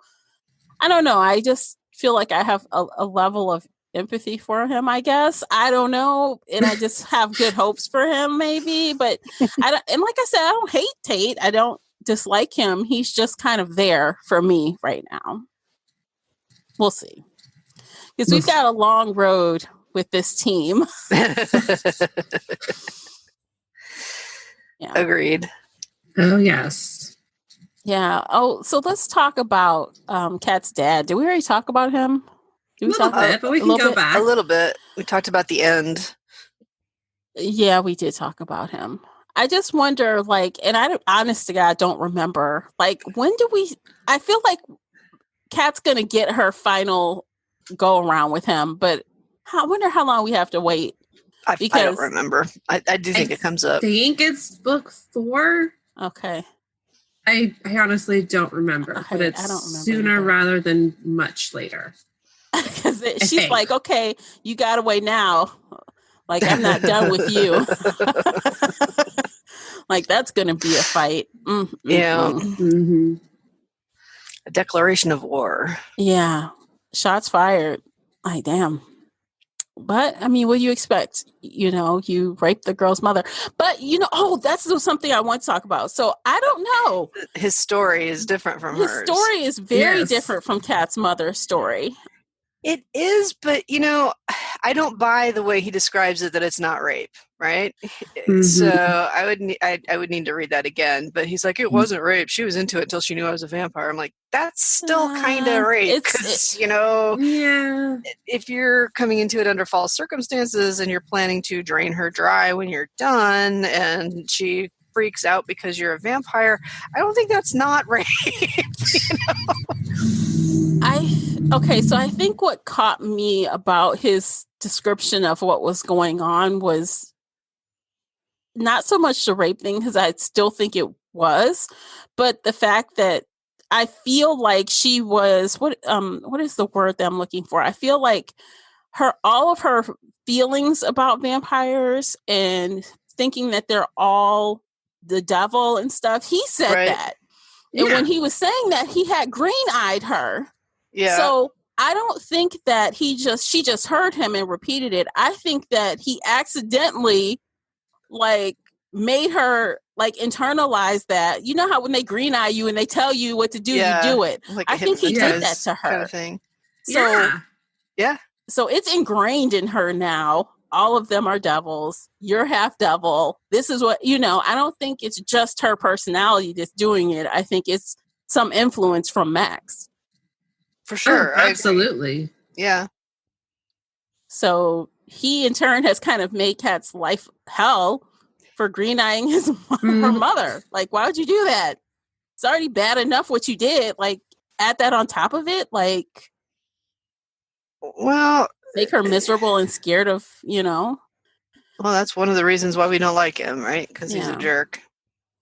I don't know. I just feel like I have a level of empathy for him, I guess. I don't know. And I just have good hopes for him, maybe. But, and like I said, I don't hate Tate. I don't dislike him. He's just kind of there for me right now. We'll see. Because we've got a long road with this team. Yeah. Agreed. Oh, yes. Yeah. Oh, so let's talk about Kat's dad. Did we already talk about him? Did A we little talk bit, but we a can little go bit? back. A little bit. We talked about the end. Yeah, we did talk about him. I just wonder, like, and honest to God, don't remember. Like, when do we? I feel like Kat's gonna get her final go around with him, but I wonder how long we have to wait. I Because don't remember. I do think it comes up. I think it's book 4. Okay. I honestly don't remember, but Okay, it's I don't remember sooner either. rather than much later. Because she's think. like, okay, you got away now. Like, I'm not done with you. Like, that's going to be a fight. Yeah. Mm-hmm. A declaration of war. Yeah. Shots fired. Like, damn. But, I mean, what do you expect? You know, you raped the girl's mother. But, you know, that's something I want to talk about. So, I don't know. His story is different from His hers. story is very Yes. different from Kat's mother's story. It is, but, you know, I don't buy the way he describes it that it's not rape, right? Mhm. So I would need to read that again. But he's like, it wasn't rape. She was into it until she knew I was a vampire. I'm like, that's still kind of rape. Because, you know, Yeah. if you're coming into it under false circumstances and you're planning to drain her dry when you're done and she freaks out because you're a vampire, I don't think that's not rape. Okay, so I think what caught me about his description of what was going on was not so much the rape thing, because I still think it was, but the fact that I feel like she was what is the word that I'm looking for? I feel like all of her feelings about vampires and thinking that they're all the devil and stuff. He said Right. that. And when he was saying that, he had green-eyed her. Yeah. So I don't think that she just heard him and repeated it. I think that he accidentally like made her like internalize that. You know how when they green eye you and they tell you what to do, you do it. Like I think he did that to her. Kind of thing. So Yeah. So it's ingrained in her now. All of them are devils. You're half devil. This is what, you know, I don't think it's just her personality that's doing it. I think it's some influence from Max. For sure. Oh, absolutely. Yeah. So he in turn has kind of made Kat's life hell for green-eyeing her mother. Like, why would you do that? It's already bad enough what you did. Like, add that on top of it. Like, well, make her miserable and scared of, you know. Well, that's one of the reasons why we don't like him, right? Because he's a jerk.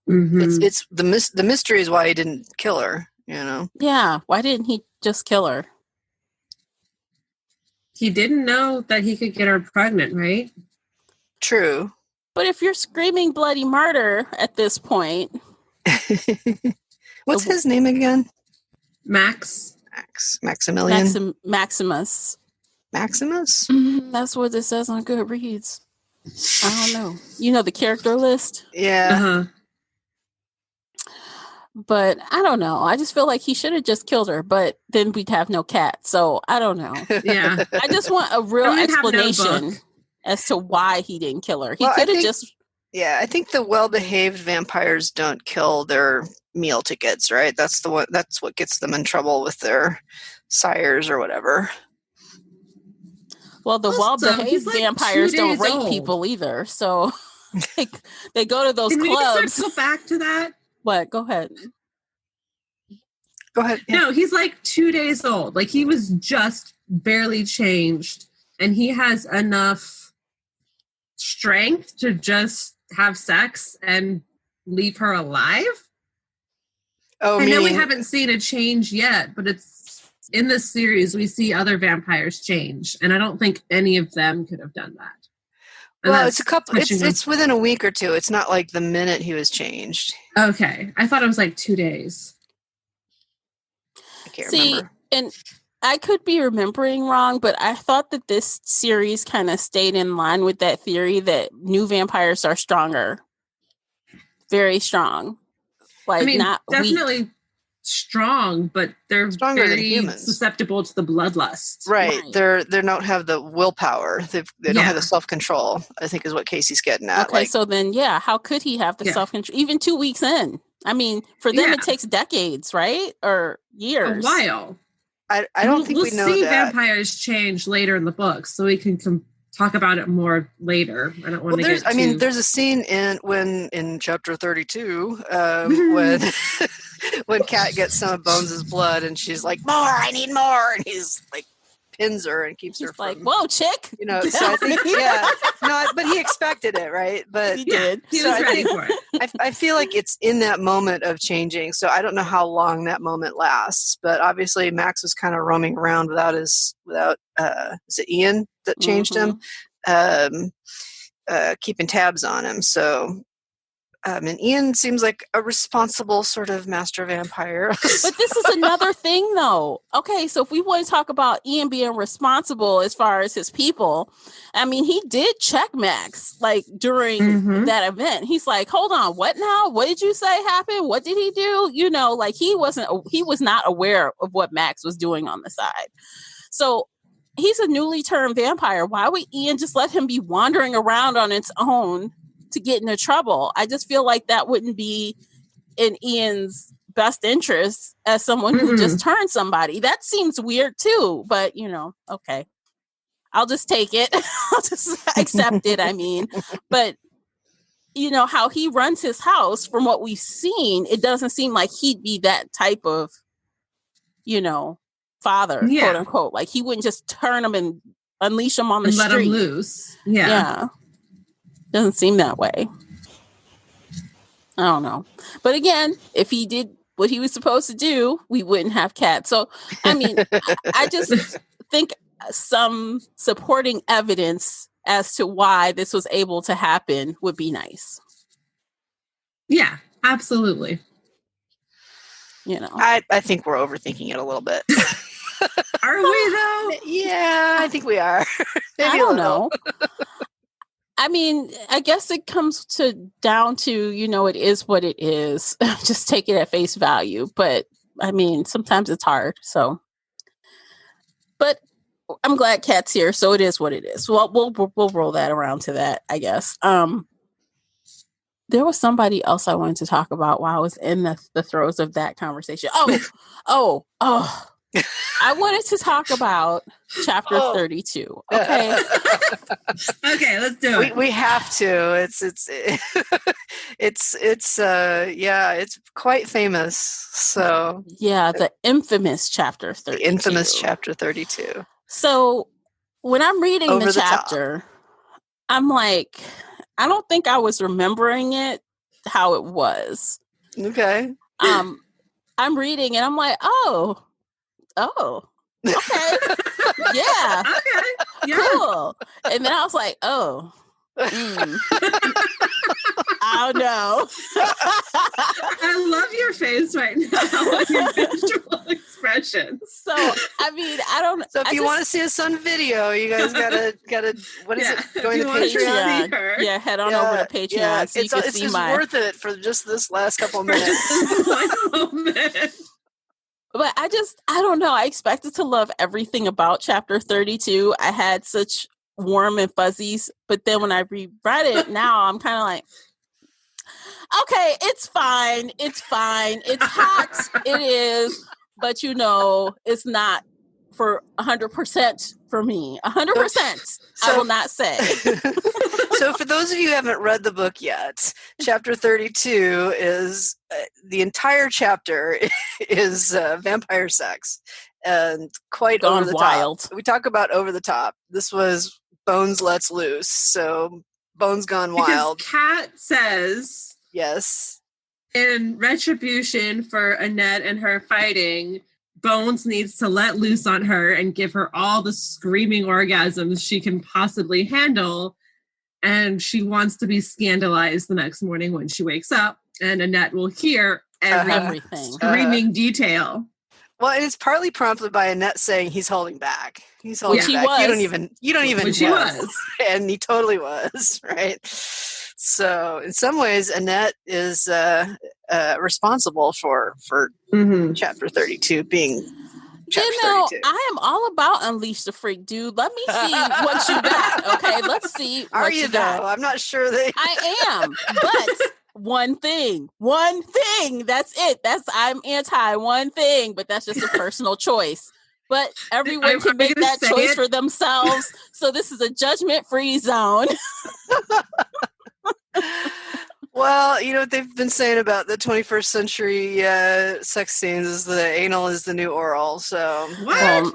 Mm-hmm. It's the mystery is why he didn't kill her, you know? Yeah. Why didn't he just kill her? He didn't know that he could get her pregnant, right? True. But if you're screaming bloody murder at this point. What's his name again? Maximilian. Maximus. Maximus? That's what it says on Goodreads. I don't know. You know the character list? Yeah. Uh-huh. But I don't know. I just feel like he should have just killed her, but then we'd have no cat. So I don't know. Yeah. I just want a real explanation as to why he didn't kill her. He could have just... Yeah, I think the well-behaved vampires don't kill their meal tickets, right? That's what gets them in trouble with their sires or whatever. Well, the well-behaved vampires don't rape people either. So they go to those clubs. Can we go back to that? What? Go ahead. Go ahead. Yeah. No, he's like 2 days old. Like he was just barely changed. And he has enough strength to just have sex and leave her alive. Oh, I know we haven't seen a change yet, but it's in this series we see other vampires change. And I don't think any of them could have done that. Well, it's a couple. It's within a week or two. It's not like the minute he was changed. Okay, I thought it was like 2 days. I can't remember. And I could be remembering wrong, but I thought that this series kind of stayed in line with that theory that new vampires are stronger, very strong. Like, I mean, not definitely weak. strong, but they're Stronger than very humans. susceptible to the bloodlust. Right. They don't have the willpower. They don't have the self-control, I think is what Casey's getting at. Okay, so then, how could he have the self-control? Even 2 weeks in. I mean, for them, it takes decades, right? Or years. A while. I don't think we know that. We'll see vampires change later in the book, so we can talk about it more later. I don't want to get too... there's a scene in chapter 32 when Kat gets some of Bones' blood and she's like, more, I need more. And he's like, pins her and keeps her from... like, whoa, chick. You know, so I think, no, but he expected it, right? But he did. He was ready for it. I feel like it's in that moment of changing. So I don't know how long that moment lasts, but obviously Max was kind of roaming around without is it Ian that changed him? Keeping tabs on him. So, and Ian seems like a responsible sort of master vampire. But this is another thing, though. Okay, so if we want to talk about Ian being responsible as far as his people, I mean, he did check Max, like, during that event. He's like, hold on, what now? What did you say happened? What did he do? You know, like, he was not aware of what Max was doing on the side. So he's a newly turned vampire. Why would Ian just let him be wandering around on its own to get into trouble? I just feel like that wouldn't be in Ian's best interest as someone who just turned somebody. That seems weird too, but okay. I'll just take it. I'll just accept it, I mean. But how he runs his house, from what we've seen, it doesn't seem like he'd be that type of, father, quote unquote. Like, he wouldn't just turn him and unleash him on the street. Let him loose. Yeah. Doesn't seem that way. I don't know. But again, if he did what he was supposed to do, we wouldn't have Kat. So, I mean, I just think some supporting evidence as to why this was able to happen would be nice. Yeah, absolutely. I think we're overthinking it a little bit. Are we, though? Yeah, I think we are. I don't know. I mean, I guess it comes down to, it is what it is. Just take it at face value. But I mean, sometimes it's hard. So, but I'm glad Kat's here. So it is what it is. Well, we'll roll that around to that, I guess. There was somebody else I wanted to talk about while I was in the throes of that conversation. Oh. I wanted to talk about chapter 32. Okay. Okay, let's do it. We have to. It's quite famous. So yeah, the infamous chapter 32. The infamous chapter 32. So when I'm reading the chapter, I'm like, I don't think I was remembering it how it was. Okay. I'm reading and I'm like, oh, okay. Yeah. Okay. Yeah. Cool. And then I was like, oh. I don't know. I love your face right now. Your visual expression. So, I mean, I don't. So, if you want to see us on video, you guys gotta. What is it? Going to Patreon? Yeah, head on over to Patreon. Yeah, so you can see it's worth it for just this last couple of minutes. One moment. But I don't know. I expected to love everything about chapter 32. I had such warm and fuzzies, but then when I reread it now, I'm kind of like, okay, it's fine. It's hot. It is. But it's not for 100% for me. 100%. I will not say. So for those of you who haven't read the book yet, chapter 32 is the entire chapter is vampire sex and quite gone over the wild. top. We talk about over the top. This was Bones lets loose. So Bones gone wild. Because Kat says, yes, in retribution for Annette and her fighting, Bones needs to let loose on her and give her all the screaming orgasms she can possibly handle. And she wants to be scandalized the next morning when she wakes up. And Annette will hear everything. Screaming detail. Well, and it's partly prompted by Annette saying he's holding back. He's holding Which he back. was. You don't even Which know. he was. And he totally was, right? So in some ways, Annette is responsible for chapter 32 being chapter 32. I am all about Unleash the Freak, dude. Let me see what you got. Okay, let's see what Are you got. though? I'm not sure that I am, but one thing, that's it. I'm anti one thing, but that's just a personal choice. But everyone can make that choice for themselves. So this is a judgment-free zone. Well, you know what they've been saying about the 21st century sex scenes is the anal is the new oral. So what?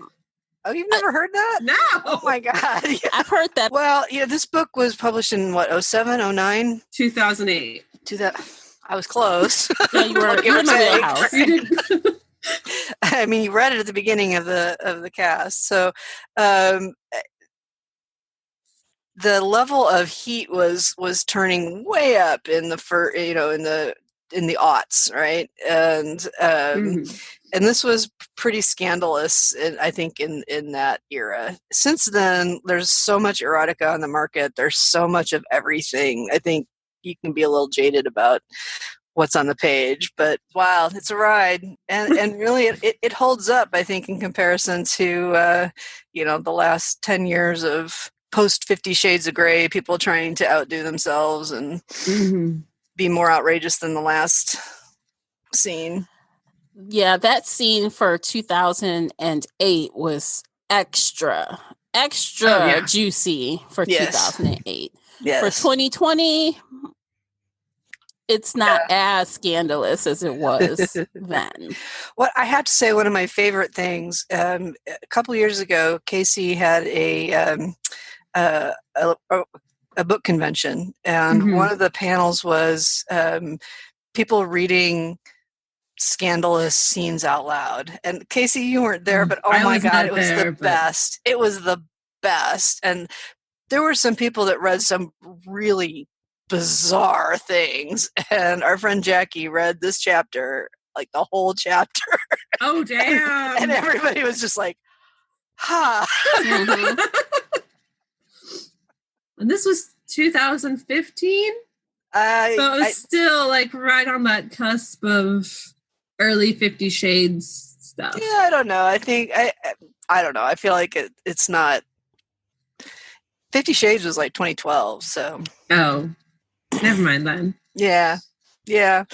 Oh, you've never heard that? No. Oh my God. Yeah. I've heard that. Well, this book was published in what, 07, 09? 2008. I was close. Yeah, you were in the wheelhouse. You did. I mean, you read it at the beginning of the cast. So the level of heat was turning way up in the in the aughts, right? And and this was pretty scandalous, I think, in that era. Since then, there's so much erotica on the market. There's so much of everything. I think you can be a little jaded about what's on the page, but wow, it's a ride, and really it holds up, I think, in comparison to the last 10 years of post 50 Shades of Grey, people trying to outdo themselves and be more outrageous than the last scene. Yeah, that scene for 2008 was extra juicy for 2008. Yes. For 2020, it's not as scandalous as it was then. What I have to say, one of my favorite things, a couple years ago, Casey had a book convention, and one of the panels was people reading scandalous scenes out loud. And Casey, you weren't there, but oh my God, it was the best. It was the best. And there were some people that read some really bizarre things, and our friend Jackie read this chapter, like the whole chapter. Oh damn. And everybody was just like, ha. And this was 2015, so it was still like right on that cusp of early 50 Shades stuff. Yeah, I don't know. I think I don't know. I feel like it's not. 50 Shades was like 2012, so. Oh, never mind then. Yeah. There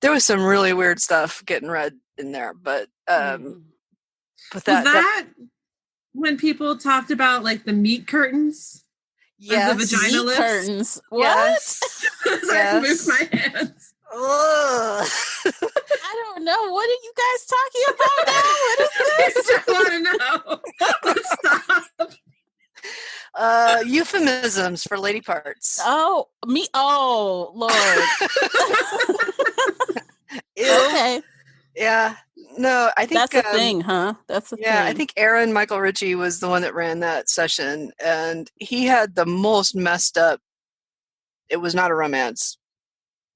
was some really weird stuff getting read in there, but that when people talked about like the meat curtains. Yes, the vagina lips. Curtains. What? Yes. I moved my hands. Ugh. I don't know. What are you guys talking about now? What is this? I want to know. Let's stop. Euphemisms for lady parts. Oh, Lord. Okay. Yeah. No, I think that's a thing, huh? That's a thing. Yeah, I think Aaron Michael Ritchie was the one that ran that session, and he had the most messed up. It was not a romance.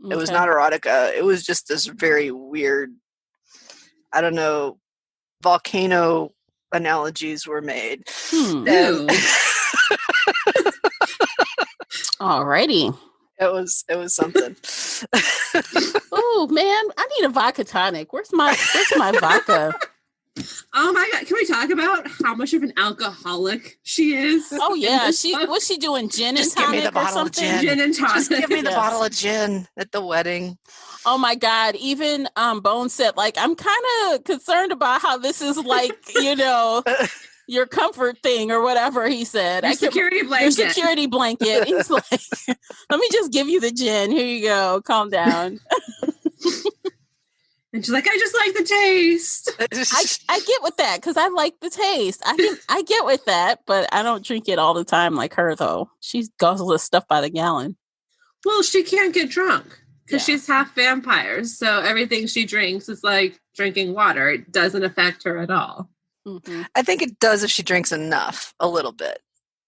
Okay. It was not erotica. It was just this very weird, I don't know, volcano analogies were made. And alrighty. It was something. Oh man, I need a vodka tonic. Where's my vodka? Oh my God, can we talk about how much of an alcoholic she is? Oh yeah, what's she doing? Gin and tonic or something? Gin and tonic. Just give me the bottle of gin at the wedding. Oh my God, even Bone said, like, I'm kind of concerned about how this is like, your comfort thing or whatever he said. Your security blanket. He's like, let me just give you the gin. Here you go. Calm down. And she's like, I just like the taste. I get with that because I like the taste. I get with that, but I don't drink it all the time like her, though. She guzzles this stuff by the gallon. Well, she can't get drunk because she's half vampire. So everything she drinks is like drinking water. It doesn't affect her at all. Mm-hmm. I think it does if she drinks enough, a little bit.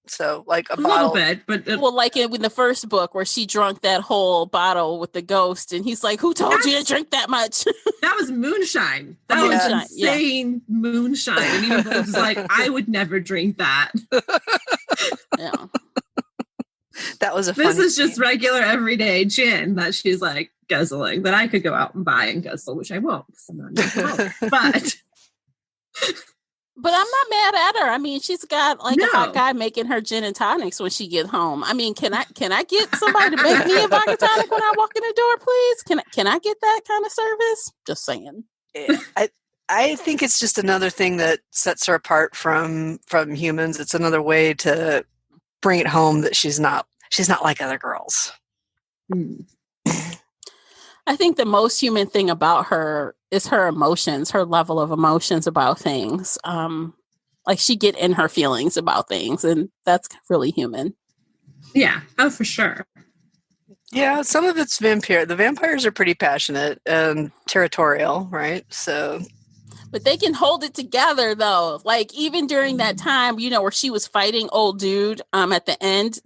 So, like a little bottle. bit, but like in the first book where she drunk that whole bottle with the ghost, and he's like, "Who told you to drink that much?" That was moonshine. That was insane moonshine. And even Bones is like, "I would never drink that." Yeah. That was a This funny is just scene. regular everyday gin that she's like guzzling that I could go out and buy and guzzle, which I won't because I'm not an alcoholic. But I'm not mad at her. I mean, she's got like a hot No. guy making her gin and tonics when she gets home. I mean, can I get somebody to make me a vodka tonic when I walk in the door, please? Can I get that kind of service? Just saying. Yeah, I think it's just another thing that sets her apart from humans. It's another way to bring it home that she's not like other girls. I think the most human thing about her is her emotions, her level of emotions about things. Like she get in her feelings about things, and that's really human. Yeah. Oh, for sure. Yeah, some of it's vampire. The vampires are pretty passionate and territorial, right? So, but they can hold it together though. Like even during that time, where she was fighting old dude at the end,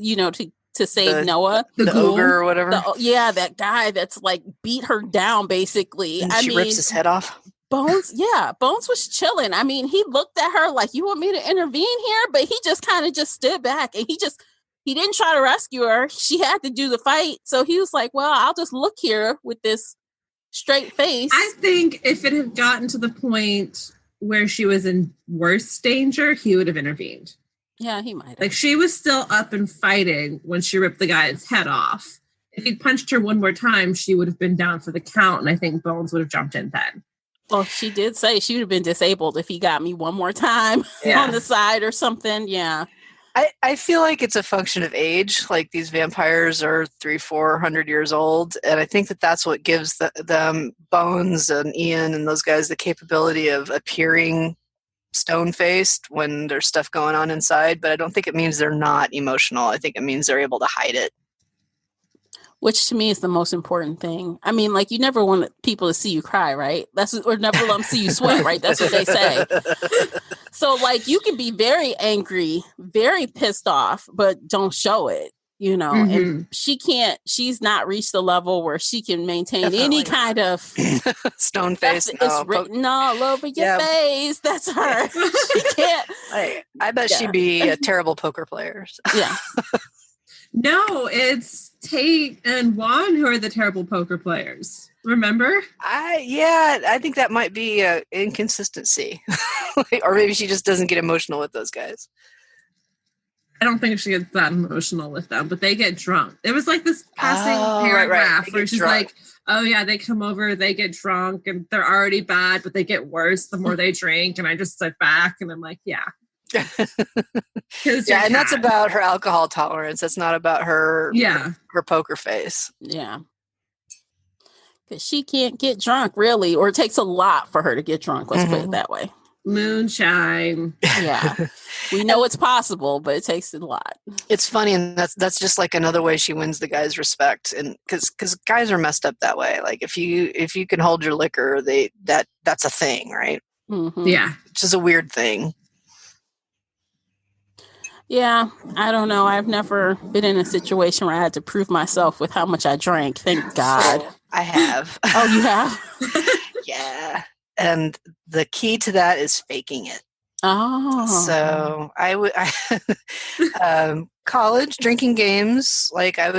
to save Noah. The ogre or whatever. That guy that's like beat her down basically. And she rips his head off. Bones was chilling. I mean, he looked at her like, you want me to intervene here? But he just kind of just stood back and he didn't try to rescue her. She had to do the fight. So he was like, well, I'll just look here with this straight face. I think if it had gotten to the point where she was in worse danger, he would have intervened. Yeah, he might have. Like she was still up and fighting when she ripped the guy's head off. If he'd punched her one more time, she would have been down for the count, and I think Bones would have jumped in then. Well, she did say she would have been disabled if he got me one more time on the side or something. Yeah. I feel like it's a function of age. Like these vampires are 300-400 years old, and I think that's what gives them, Bones and Ian and those guys, the capability of appearing stone-faced when there's stuff going on inside. But I don't think it means they're not emotional. I think it means they're able to hide it. Which to me is the most important thing. I mean, like you never want people to see you cry, right? Or never let them see you sweat, right? That's what they say. So like you can be very angry, very pissed off, but don't show it, and she's not reached the level where she can maintain any kind of stone face. It's written all over your face. That's her. She can't. I bet she'd be a terrible poker player. Yeah. No, it's Tate and Juan who are the terrible poker players. Remember? I think that might be an inconsistency. Or maybe she just doesn't get emotional with those guys. I don't think she gets that emotional with them, but they get drunk. It was like this passing paragraph right. where she's like, oh yeah, they come over, they get drunk, and they're already bad, but they get worse the more they drink. And I just sit back and I'm like, yeah. And that's about her alcohol tolerance. That's not about her poker face. Yeah. Because she can't get drunk, really, or it takes a lot for her to get drunk. Let's put it that way. Moonshine. Yeah. We know it's possible, but it takes a lot. It's funny, and that's just like another way she wins the guy's respect, and because guys are messed up that way. Like if you can hold your liquor, that's a thing, right? Mm-hmm. Yeah, which is a weird thing. Yeah, I don't know. I've never been in a situation where I had to prove myself with how much I drank. Thank God. I have. Oh, you have? Yeah. And the key to that is faking it. Oh. So college drinking games. Like I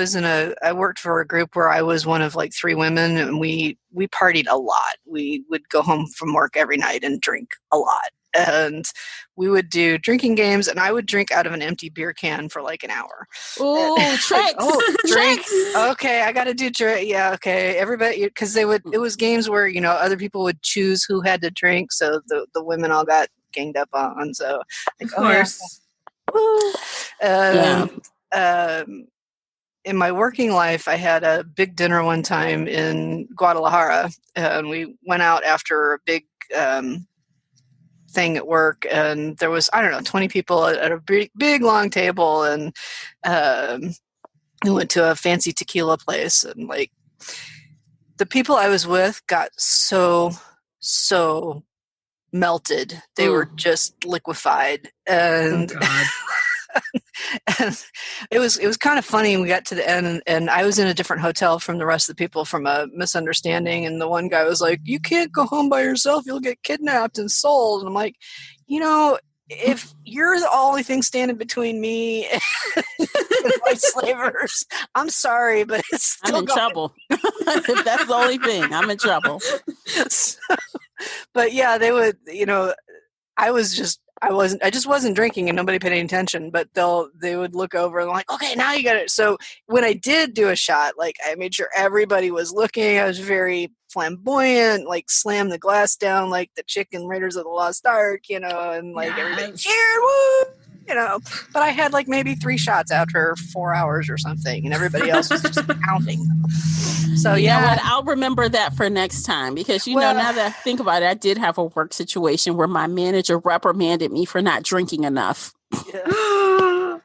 worked for a group where I was one of like 3 women, and we partied a lot. We would go home from work every night and drink a lot. And we would do drinking games, and I would drink out of an empty beer can for like an hour. Ooh, tricks! Drink. Okay, I got to do drink. Yeah, okay. Everybody, because it was games where other people would choose who had to drink, so the women all got ganged up on. So, of course. In my working life, I had a big dinner one time in Guadalajara, and we went out after a big thing at work, and there was 20 people at a big long table, and we went to a fancy tequila place, and like the people I was with got so melted. They were just liquefied, and and it was kind of funny. We got to the end, and I was in a different hotel from the rest of the people from a misunderstanding. And the one guy was like, "You can't go home by yourself. You'll get kidnapped and sold." And I'm like, if you're the only thing standing between me and white slavers, I'm sorry, but it's still I'm in trouble. If that's the only thing, I'm in trouble. So, but yeah, they would, I just wasn't drinking and nobody paid any attention, but they would look over and like, okay, now you got it. So when I did do a shot, like I made sure everybody was looking. I was very flamboyant, like slammed the glass down like the chicken Raiders of the Lost Ark, and like everybody cheered, woo, but I had like maybe 3 shots after 4 hours or something and everybody else was just counting. So you know what? I'll remember that for next time because now that I think about it, I did have a work situation where my manager reprimanded me for not drinking enough. Yeah.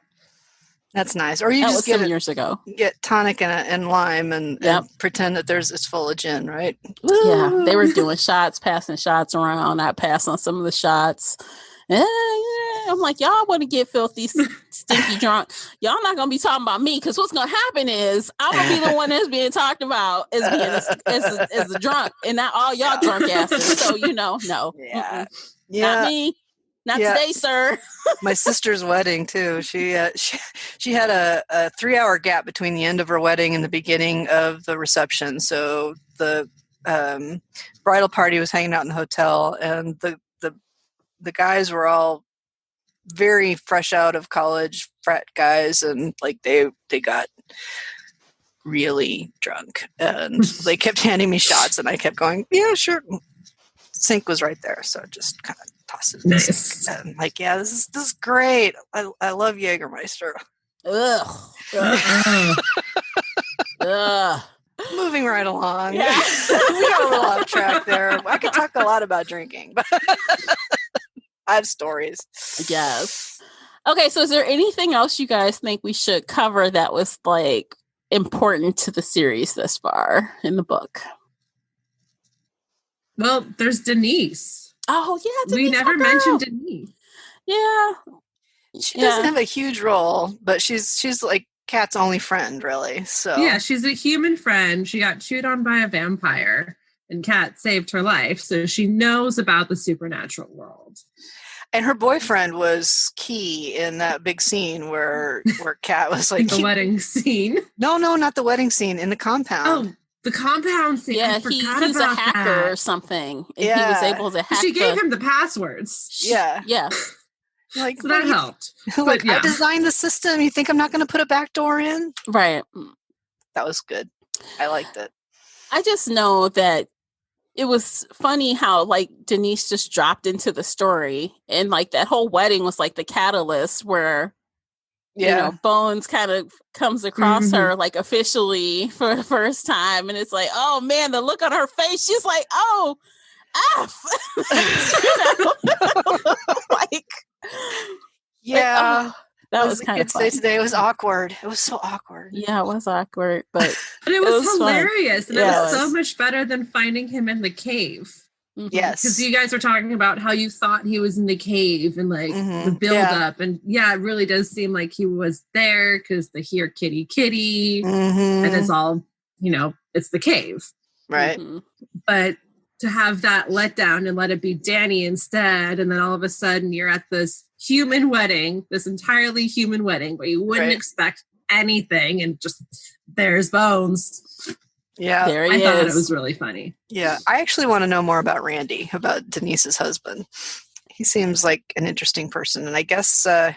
That's nice. Or you just some years ago. Get tonic and lime and pretend that it's full of gin, right? Yeah, they were doing shots, passing shots around. I passed on some of the shots. I'm like, y'all want to get filthy, stinky drunk. Y'all not going to be talking about me because what's going to happen is I'm going to be the one that's being talked about as being as the drunk and not all y'all drunk asses. So, no. Yeah. Not me. Not today, sir. My sister's wedding too. She had a 3-hour gap between the end of her wedding and the beginning of the reception. So the bridal party was hanging out in the hotel, and the guys were all very fresh out of college, frat guys, and like they got really drunk, and they kept handing me shots, and I kept going, yeah, sure. Sink was right there, so just kind of toss it in the sink. And like, yeah, this is great. I love Jägermeister. Ugh. Ugh. Moving right along. Yeah. We got a little off track there. I could talk a lot about drinking, but I have stories. Yes. Okay, so is there anything else you guys think we should cover that was like important to the series thus far in the book? Well, there's Denise. Oh, yeah. We never mentioned Denise. Yeah. She doesn't have a huge role, but she's like Kat's only friend, really. So yeah, she's a human friend. She got chewed on by a vampire, and Kat saved her life, so she knows about the supernatural world. And her boyfriend was key in that big scene where Kat was like the wedding scene. No, not the wedding scene, in the compound. Oh, the compound scene. Yeah, he's a hacker or something. He was able to hack. She gave him the passwords. Yeah. Yeah. Like, so that helped. Like, I designed the system. You think I'm not going to put a back door in? Right. That was good. I liked it. I just know that it was funny how like Denise just dropped into the story, and like that whole wedding was like the catalyst where Bones kind of comes across her like officially for the first time, and it's like, oh man, the look on her face, she's like, oh F. Like, yeah, that was kind of fun. Today it was awkward. It was so awkward. Yeah, it was awkward, but it was hilarious, fun. And it was so much better than finding him in the cave. Mm-hmm. Yes, because you guys were talking about how you thought he was in the cave and like the build up, and it really does seem like he was there because they hear kitty kitty, and it's all it's the cave, right? But to have that let down and let it be Danny instead, and then all of a sudden you're at this human wedding, this entirely human wedding where you wouldn't expect anything, and just there's Bones. Yeah, there he I is. thought it was really funny. Yeah, I actually want to know more about Randy, about Denise's husband. He seems like an interesting person, and I guess I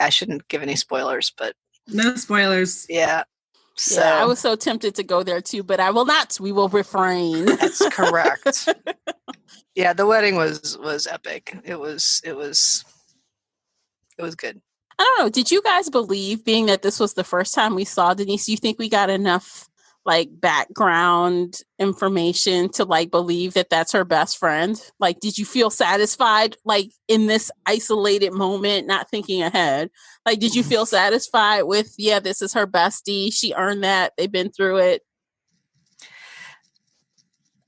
shouldn't give any spoilers, but no spoilers. Yeah. So I was so tempted to go there too, but I will not. We will refrain. That's correct. Yeah, the wedding was epic. It was good. I don't know. Did you guys believe, being that this was the first time we saw Denise, you think we got enough like background information to like believe that that's her best friend? Like, did you feel satisfied like in this isolated moment, not thinking ahead? Like, did you feel satisfied with, this is her bestie, she earned that, they've been through it?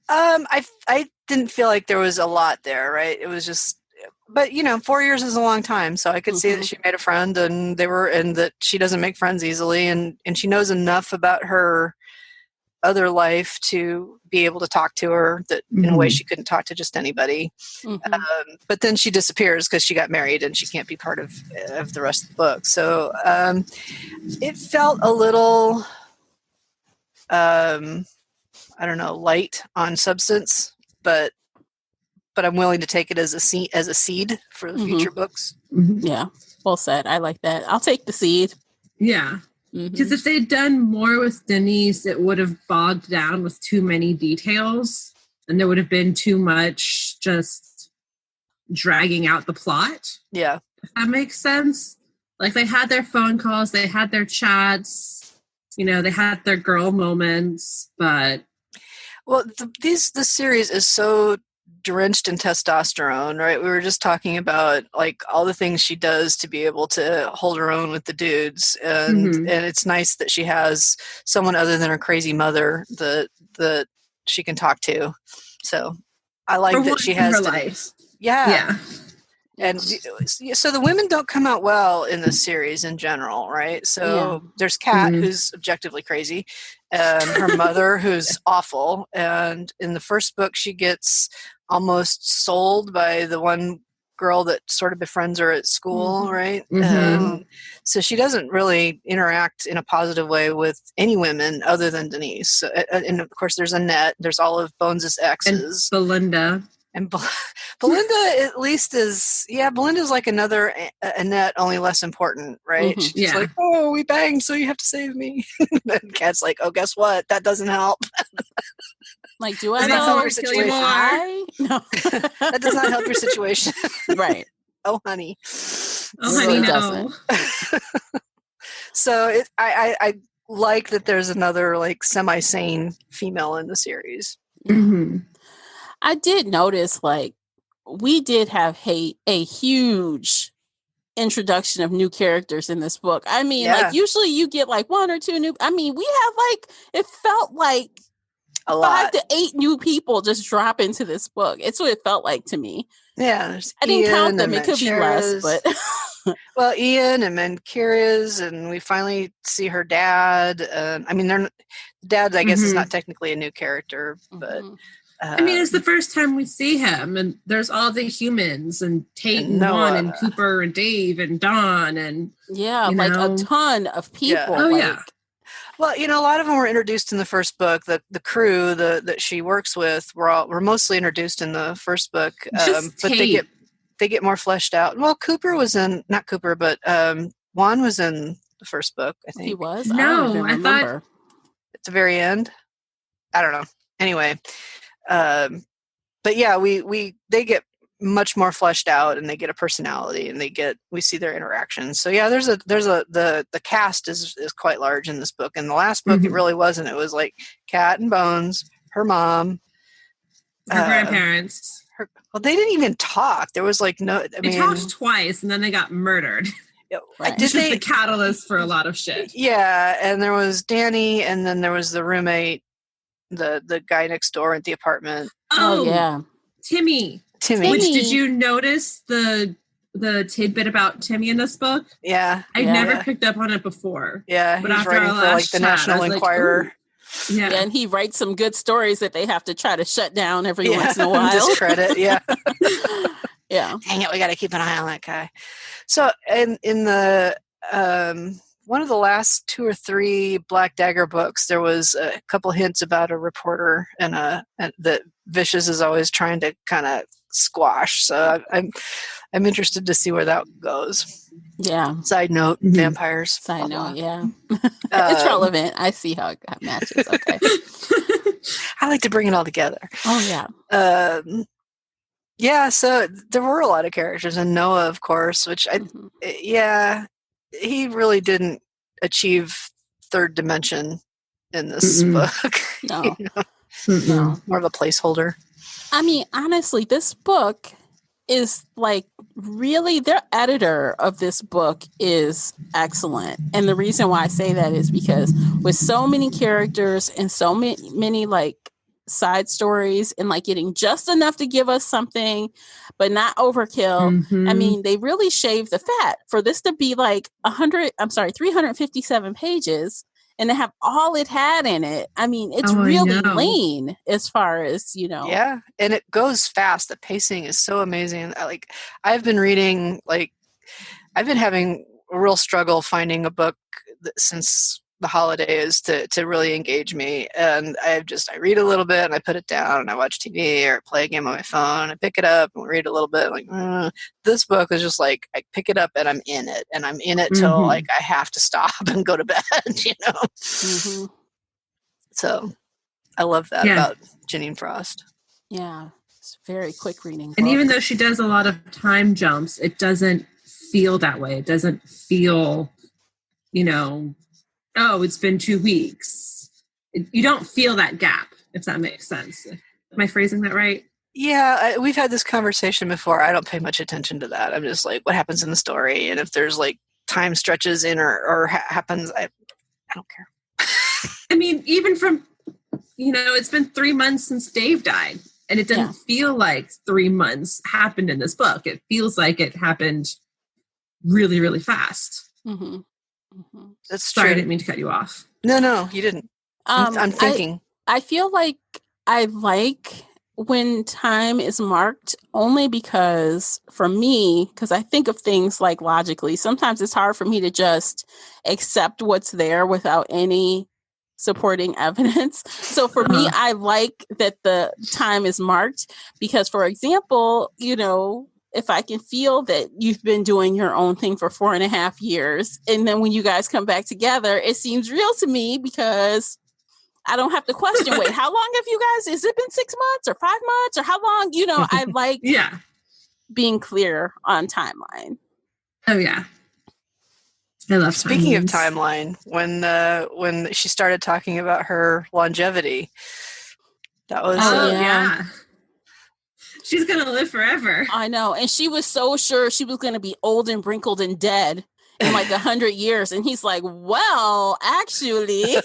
I didn't feel like there was a lot there, right? It was just, but 4 years is a long time, so I could see that she made a friend, and that she doesn't make friends easily, and she knows enough about her other life to be able to talk to her that in a way she couldn't talk to just anybody. But then she disappears because she got married and she can't be part of the rest of the book. So it felt a little, I don't know, light on substance, but I'm willing to take it as a seed for the future books. Yeah, well said. I like that. I'll take the seed. Yeah. Because if they'd done more with Denise, it would have bogged down with too many details, and there would have been too much just dragging out the plot. Yeah. If that makes sense. Like, they had their phone calls, they had their chats, they had their girl moments, but... Well, this series is so drenched in testosterone, right? We were just talking about like all the things she does to be able to hold her own with the dudes, and it's nice that she has someone other than her crazy mother that she can talk to. So I like that she has her life. Yeah. And so the women don't come out well in this series in general, right? So there's Kat, who's objectively crazy, and her mother, who's awful. And in the first book, she gets almost sold by the one girl that sort of befriends her at school, right? And so she doesn't really interact in a positive way with any women other than Denise. So, and of course, there's Annette. There's all of Bones' exes. And Belinda. And Belinda at least is, Belinda's like another Annette, only less important, right? She's like, oh, we banged, so you have to save me. And Kat's like, oh, guess what? That doesn't help. Like, do I know your situation? No. That does not help your situation. Right. Oh, honey. Oh, honey, no. So I like that there's another like semi-sane female in the series. I did notice, like, we did have a huge introduction of new characters in this book. I mean, like, usually you get like one or two new. I mean, we have like, it felt like a lot. 5 to 8 new people just drop into this book. It's what it felt like to me. Yeah, I didn't count them. It could be less, but well, Ian and Mankiras, and we finally see her dad. I mean, dad, I guess, is not technically a new character, but. I mean, it's the first time we see him, and there's all the humans, and Tate and Juan and Cooper and Dave and Dawn, and like a ton of people. Oh, like, yeah. Well, a lot of them were introduced in the first book. The crew that she works with were mostly introduced in the first book, but they get more fleshed out. Well, Cooper was in, not Cooper, but Juan was in the first book, I think. He was? No, I thought at the very end. I don't know. Anyway. But yeah, they get much more fleshed out, and they get a personality, and we see their interactions. So yeah, the cast is quite large in this book. In the last book, it really wasn't. It was like Kat and Bones, her mom, her grandparents. Well, they didn't even talk. There was like no. They talked twice, and then they got murdered. Right. This was the catalyst for a lot of shit. Yeah, and there was Danny, and then there was the roommate. The guy next door at the apartment. Oh yeah, Timmy. Which, did you notice the tidbit about Timmy in this book? Yeah, I'd never picked up on it before. Yeah, but he's after writing our for like the National Enquirer. Yeah, and he writes some good stories that they have to try to shut down every once in a while. Discredit, yeah. Yeah. Dang it, we got to keep an eye on that guy. So, in the one of the last 2 or 3 Black Dagger books, there was a couple hints about a reporter and that Vicious is always trying to kind of squash. So I'm interested to see where that goes. Yeah. Side note, vampires. Side note, yeah. It's relevant. I see how it matches. Okay. I like to bring it all together. Oh yeah. Yeah. So there were a lot of characters, and Noah, of course, which he really didn't achieve third dimension in this book. No. No. More of a placeholder. I mean, honestly, this book is like really, their editor of this book is excellent. And the reason why I say that is because with so many characters and so many like side stories and like getting just enough to give us something but not overkill. I mean, they really shaved the fat for this to be like 357 pages and to have all it had in it. I mean, it's really lean as far as, Yeah, and it goes fast. The pacing is so amazing. I've been reading, I've been having a real struggle finding a book since the holidays to really engage me. And I read a little bit and I put it down and I watch TV or play a game on my phone. I pick it up and read a little bit. This book is just I pick it up and I'm in it, and I'm in it till I have to stop and go to bed, Mm-hmm. So I love that about Janine Frost. Yeah. It's very quick reading book. And even though she does a lot of time jumps, it doesn't feel that way. It doesn't feel, oh, it's been 2 weeks. You don't feel that gap, if that makes sense. Am I phrasing that right? Yeah, we've had this conversation before. I don't pay much attention to that. I'm just what happens in the story? And if there's time stretches in or happens, I don't care. I mean, even from, it's been 3 months since Dave died. And it doesn't feel like 3 months happened in this book. It feels like it happened really, really fast. Mm-hmm. Mm-hmm. That's Sorry, true. I didn't mean to cut you off. No, you didn't. I'm thinking. I feel like I like when time is marked only because for me, because I think of things logically, sometimes it's hard for me to just accept what's there without any supporting evidence. So for me, I like that the time is marked because, for example, if I can feel that you've been doing your own thing for 4.5 years, and then when you guys come back together, it seems real to me because I don't have to question, wait, how long have you guys, has it been 6 months or 5 months or how long? I like being clear on timeline. Oh, yeah. I love Speaking of timeline, when she started talking about her longevity, that was yeah. She's gonna live forever. I know, and she was so sure she was gonna be old and wrinkled and dead in 100 years, and he's like, "Well, actually,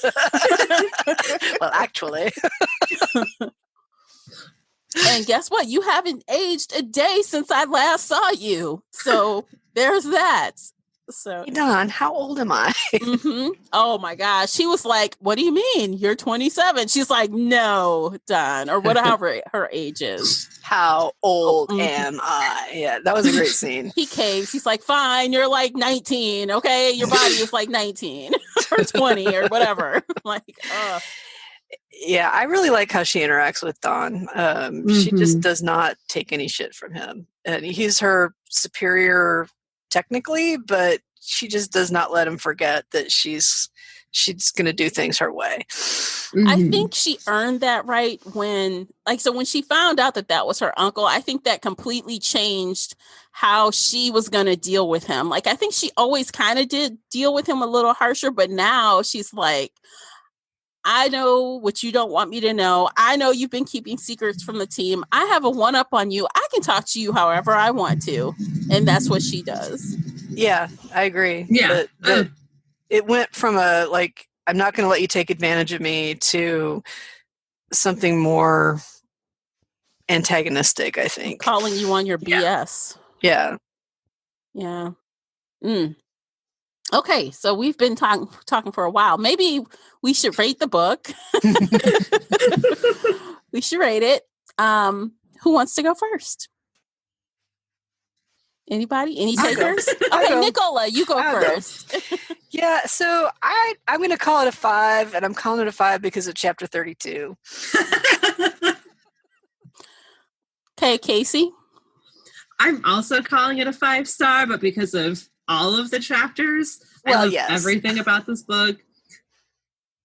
and guess what? You haven't aged a day since I last saw you. So there's that." So, hey Don, how old am I? Mm-hmm. Oh my gosh. She was like, "What do you mean? You're 27. She's like, "No, Don," or whatever her age is. How old am I? Yeah, that was a great scene. He caves. He's like, "Fine, you're 19. Okay. Your body is 19 or 20 or whatever." Yeah, I really like how she interacts with Don. She just does not take any shit from him. And he's her superior technically, but she just does not let him forget that she's going to do things her way. I think she earned that right when she found out that was her uncle. I think that completely changed how she was going to deal with him. I think she always kind of did deal with him a little harsher, but now she's like, "I know what you don't want me to know. I know you've been keeping secrets from the team. I have a one-up on you. I can talk to you however I want to." And that's what she does. Yeah, I agree. Yeah. But it went from I'm not going to let you take advantage of me to something more antagonistic, I think. Calling you on your BS. Yeah. Yeah. Okay, so we've been talking for a while. Maybe we should rate the book. We should rate it. Who wants to go first? Anybody? Any takers? Okay, Nicola, you go first. Yeah, so I'm going to call it a 5, and I'm calling it a 5 because of chapter 32. Okay, Casey? I'm also calling it a 5-star, but because of all of the chapters, I love everything about this book.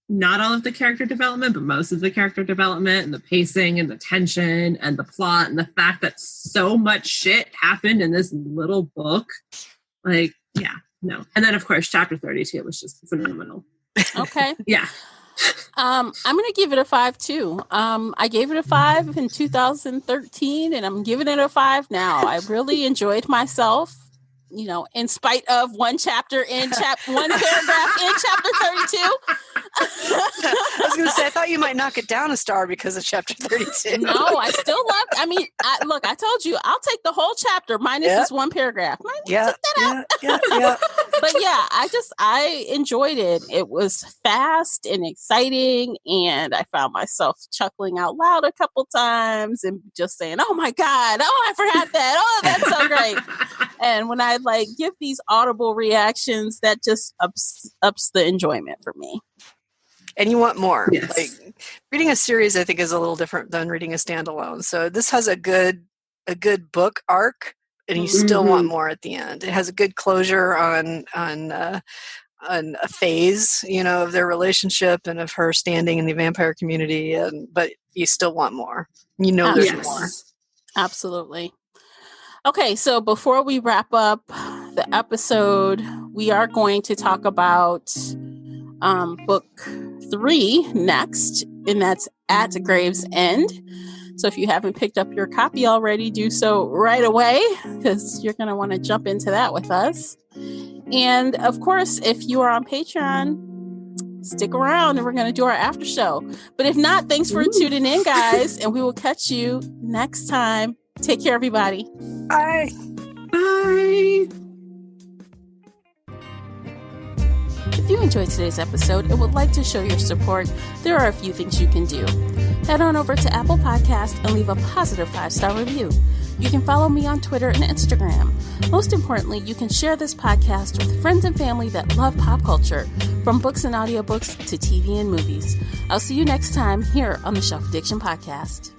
Not all of the character development, but most of the character development and the pacing and the tension and the plot and the fact that so much shit happened in this little book. And then of course chapter 32 was just phenomenal. Okay. Yeah. I'm going to give it a 5 too. I gave it a 5 in 2013 and I'm giving it a 5 now. I really enjoyed myself. In spite of one paragraph in chapter 32. I was going to say, I thought you might knock it down a star because of chapter 32. No, I still love. I told you, I'll take the whole chapter minus this one paragraph. Yeah. But yeah, I enjoyed it. It was fast and exciting, and I found myself chuckling out loud a couple times and just saying, "Oh my God, oh, I forgot that. Oh, that's so great." And when I like give these audible reactions, that just ups the enjoyment for me. And you want more. Yes. Like reading a series, I think, is a little different than reading a standalone. So this has a good book arc, and you still want more at the end. It has a good closure on a phase, of their relationship and of her standing in the vampire community. But you still want more. There's more. Absolutely. Okay, so before we wrap up the episode, we are going to talk about book 3 next, and that's At Grave's End. So if you haven't picked up your copy already, do so right away, because you're going to want to jump into that with us. And of course, if you are on Patreon, stick around and we're going to do our after show. But if not, thanks for tuning in, guys, and we will catch you next time. Take care, everybody. Bye. Bye. If you enjoyed today's episode and would like to show your support, there are a few things you can do. Head on over to Apple Podcasts and leave a positive 5-star review. You can follow me on Twitter and Instagram. Most importantly, you can share this podcast with friends and family that love pop culture, from books and audiobooks to TV and movies. I'll see you next time here on the Shelf Addiction Podcast.